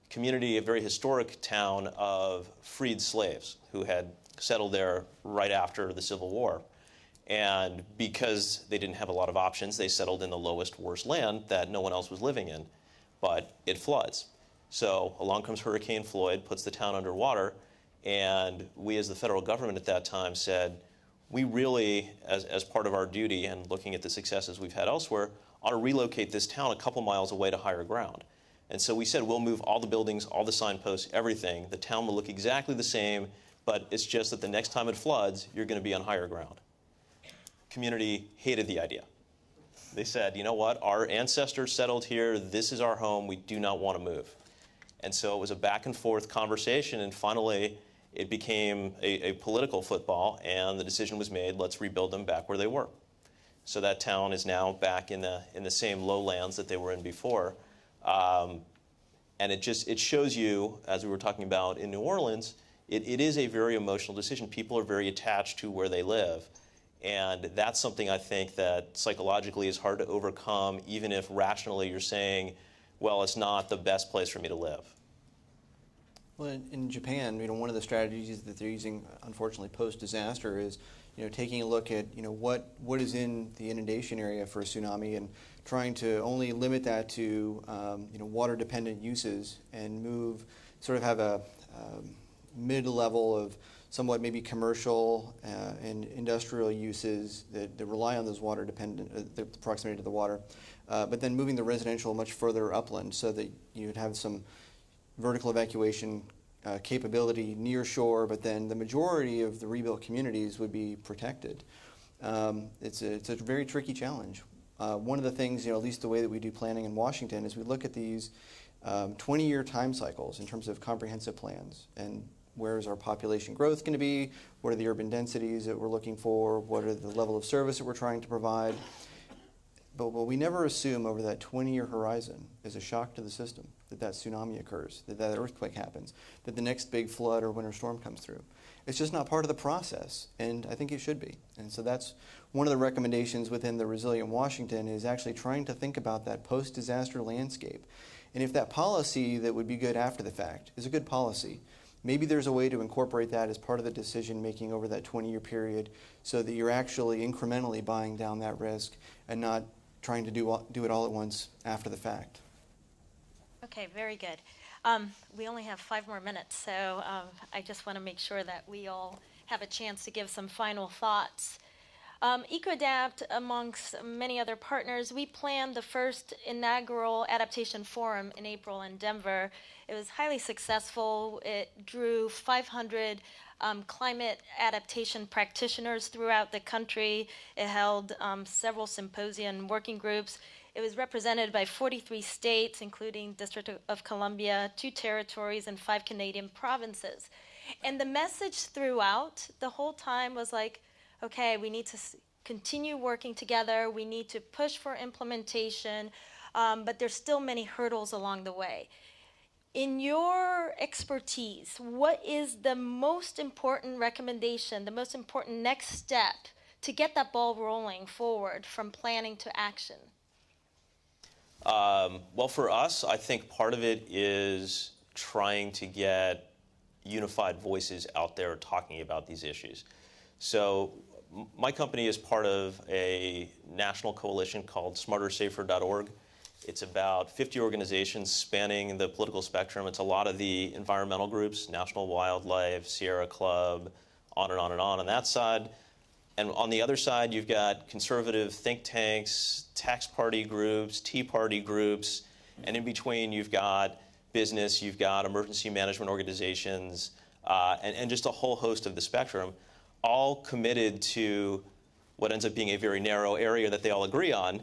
Speaker 4: community, a very historic town of freed slaves who had settled there right after the Civil War. And because they didn't have a lot of options, they settled in the lowest, worst land that no one else was living in. But it floods. So along comes Hurricane Floyd, puts the town underwater, and we as the federal government at that time said, we really, as part of our duty and looking at the successes we've had elsewhere, ought to relocate this town a couple miles away to higher ground. And so we said, we'll move all the buildings, all the signposts, everything. The town will look exactly the same, but it's just that the next time it floods, you're going to be on higher ground. Community hated the idea. They said, you know what, our ancestors settled here, this is our home, we do not want to move. And so it was a back and forth conversation, and finally it became a political football, and the decision was made, let's rebuild them back where they were. So that town is now back in the same lowlands that they were in before. And it shows you, as we were talking about in New Orleans, it is a very emotional decision. People are very attached to where they live. And that's something I think that psychologically is hard to overcome, even if rationally you're saying, well, it's not the best place for me to live.
Speaker 7: Well, in Japan, one of the strategies that they're using, unfortunately, post-disaster is, taking a look at, what is in the inundation area for a tsunami and trying to only limit that to, water-dependent uses and have a mid-level of somewhat maybe commercial and industrial uses that rely on those water-dependent, the proximity to the water, but then moving the residential much further upland so that you would have some vertical evacuation capability near shore, but then the majority of the rebuilt communities would be protected. It's a very tricky challenge. One of the things, at least the way that we do planning in Washington, is we look at these 20-year time cycles in terms of comprehensive plans. And where is our population growth going to be? What are the urban densities that we're looking for? What are the level of service that we're trying to provide? But what we never assume over that 20-year horizon is a shock to the system, that tsunami occurs, that earthquake happens, that the next big flood or winter storm comes through. It's just not part of the process, and I think it should be. And so that's one of the recommendations within the Resilient Washington is actually trying to think about that post-disaster landscape. And if that policy that would be good after the fact is a good policy, maybe there's a way to incorporate that as part of the decision-making over that 20-year period so that you're actually incrementally buying down that risk and not trying to do it all at once after the fact.
Speaker 3: Okay, very good. We only have 5 more minutes, so I just want to make sure that we all have a chance to give some final thoughts. EcoAdapt, amongst many other partners, we planned the first inaugural adaptation forum in April in Denver. It was highly successful. It drew 500 climate adaptation practitioners throughout the country. It held several symposium working groups. It was represented by 43 states, including District of Columbia, 2 territories, and 5 Canadian provinces. And the message throughout the whole time was like, okay, we need to continue working together. We need to push for implementation, but there's still many hurdles along the way. In your expertise, what is the most important recommendation, the most important next step to get that ball rolling forward from planning to action?
Speaker 4: Well, for us, I think part of it is trying to get unified voices out there talking about these issues. So my company is part of a national coalition called smartersafer.org. It's about 50 organizations spanning the political spectrum. It's a lot of the environmental groups, National Wildlife, Sierra Club, on and on and on that side. And on the other side, you've got conservative think tanks, tax party groups, Tea Party groups, and in between you've got business, you've got emergency management organizations, and just a whole host of the spectrum, all committed to what ends up being a very narrow area that they all agree on,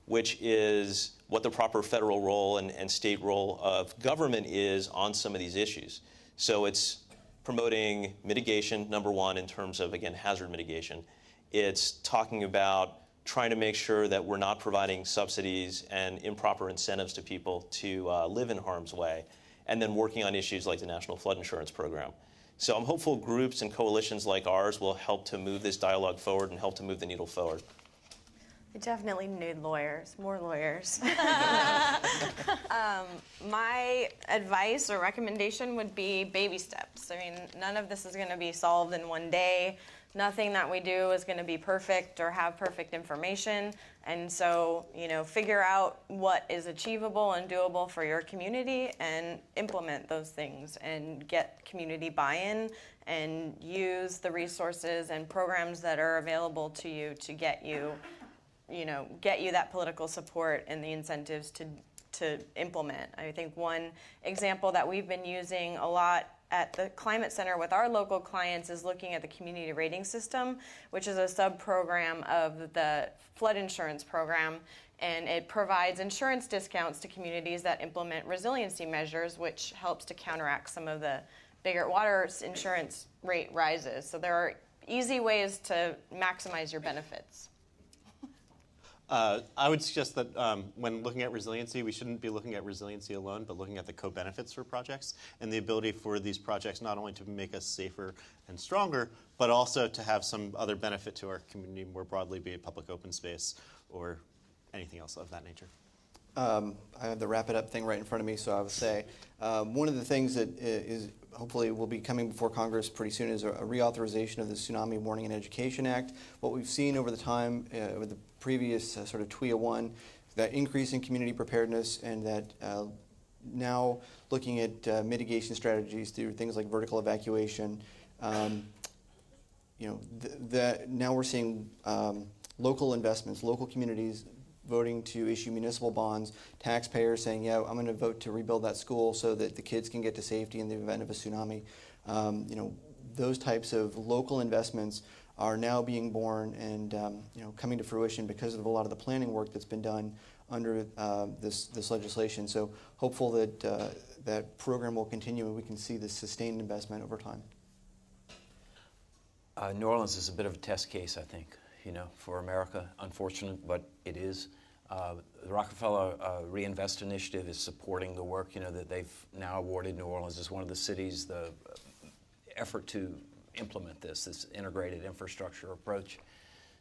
Speaker 4: which is what the proper federal role and state role of government is on some of these issues. So it's promoting mitigation, number one, in terms of, again, hazard mitigation. It's talking about trying to make sure that we're not providing subsidies and improper incentives to people to live in harm's way. and then working on issues like the National Flood Insurance Program. So I'm hopeful groups and coalitions like ours will help to move this dialogue forward and help to move the needle forward.
Speaker 5: We definitely need lawyers, more lawyers. My advice or recommendation would be baby steps. I mean, none of this is going to be solved in one day. Nothing that we do is going to be perfect or have perfect information. And so, figure out what is achievable and doable for your community and implement those things and get community buy-in and use the resources and programs that are available to you to get you that political support and the incentives to implement. I think one example that we've been using a lot at the Climate Center with our local clients is looking at the community rating system, which is a sub-program of the flood insurance program, and it provides insurance discounts to communities that implement resiliency measures, which helps to counteract some of the bigger water insurance rate rises. So there are easy ways to maximize your benefits.
Speaker 6: I would suggest that when looking at resiliency, we shouldn't be looking at resiliency alone, but looking at the co-benefits for projects and the ability for these projects not only to make us safer and stronger, but also to have some other benefit to our community more broadly, be it public open space or anything else of that nature.
Speaker 7: I have the wrap it up thing right in front of me, so I would say one of the things that is hopefully will be coming before Congress pretty soon is a reauthorization of the Tsunami Warning and Education Act. What we've seen over the time with the previous sort of TWIA 1, that increase in community preparedness, and that now looking at mitigation strategies through things like vertical evacuation. Now we're seeing local investments, local communities voting to issue municipal bonds, taxpayers saying, yeah, I'm going to vote to rebuild that school so that the kids can get to safety in the event of a tsunami. Those types of local investments are now being born and coming to fruition because of a lot of the planning work that's been done under this legislation. So hopeful that that program will continue and we can see this sustained investment over time.
Speaker 8: New Orleans is a bit of a test case, I think, for America. Unfortunate, but it is. The Rockefeller Reinvest Initiative is supporting the work, that they've now awarded New Orleans as one of the cities, the effort to implement this integrated infrastructure approach.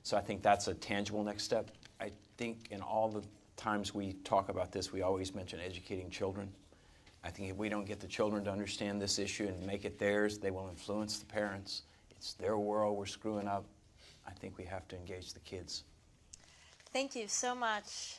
Speaker 8: So I think that's a tangible next step. I think in all the times we talk about this, we always mention educating children. I think if we don't get the children to understand this issue and make it theirs, they will influence the parents. It's their world we're screwing up. I think we have to engage the kids.
Speaker 3: Thank you so much.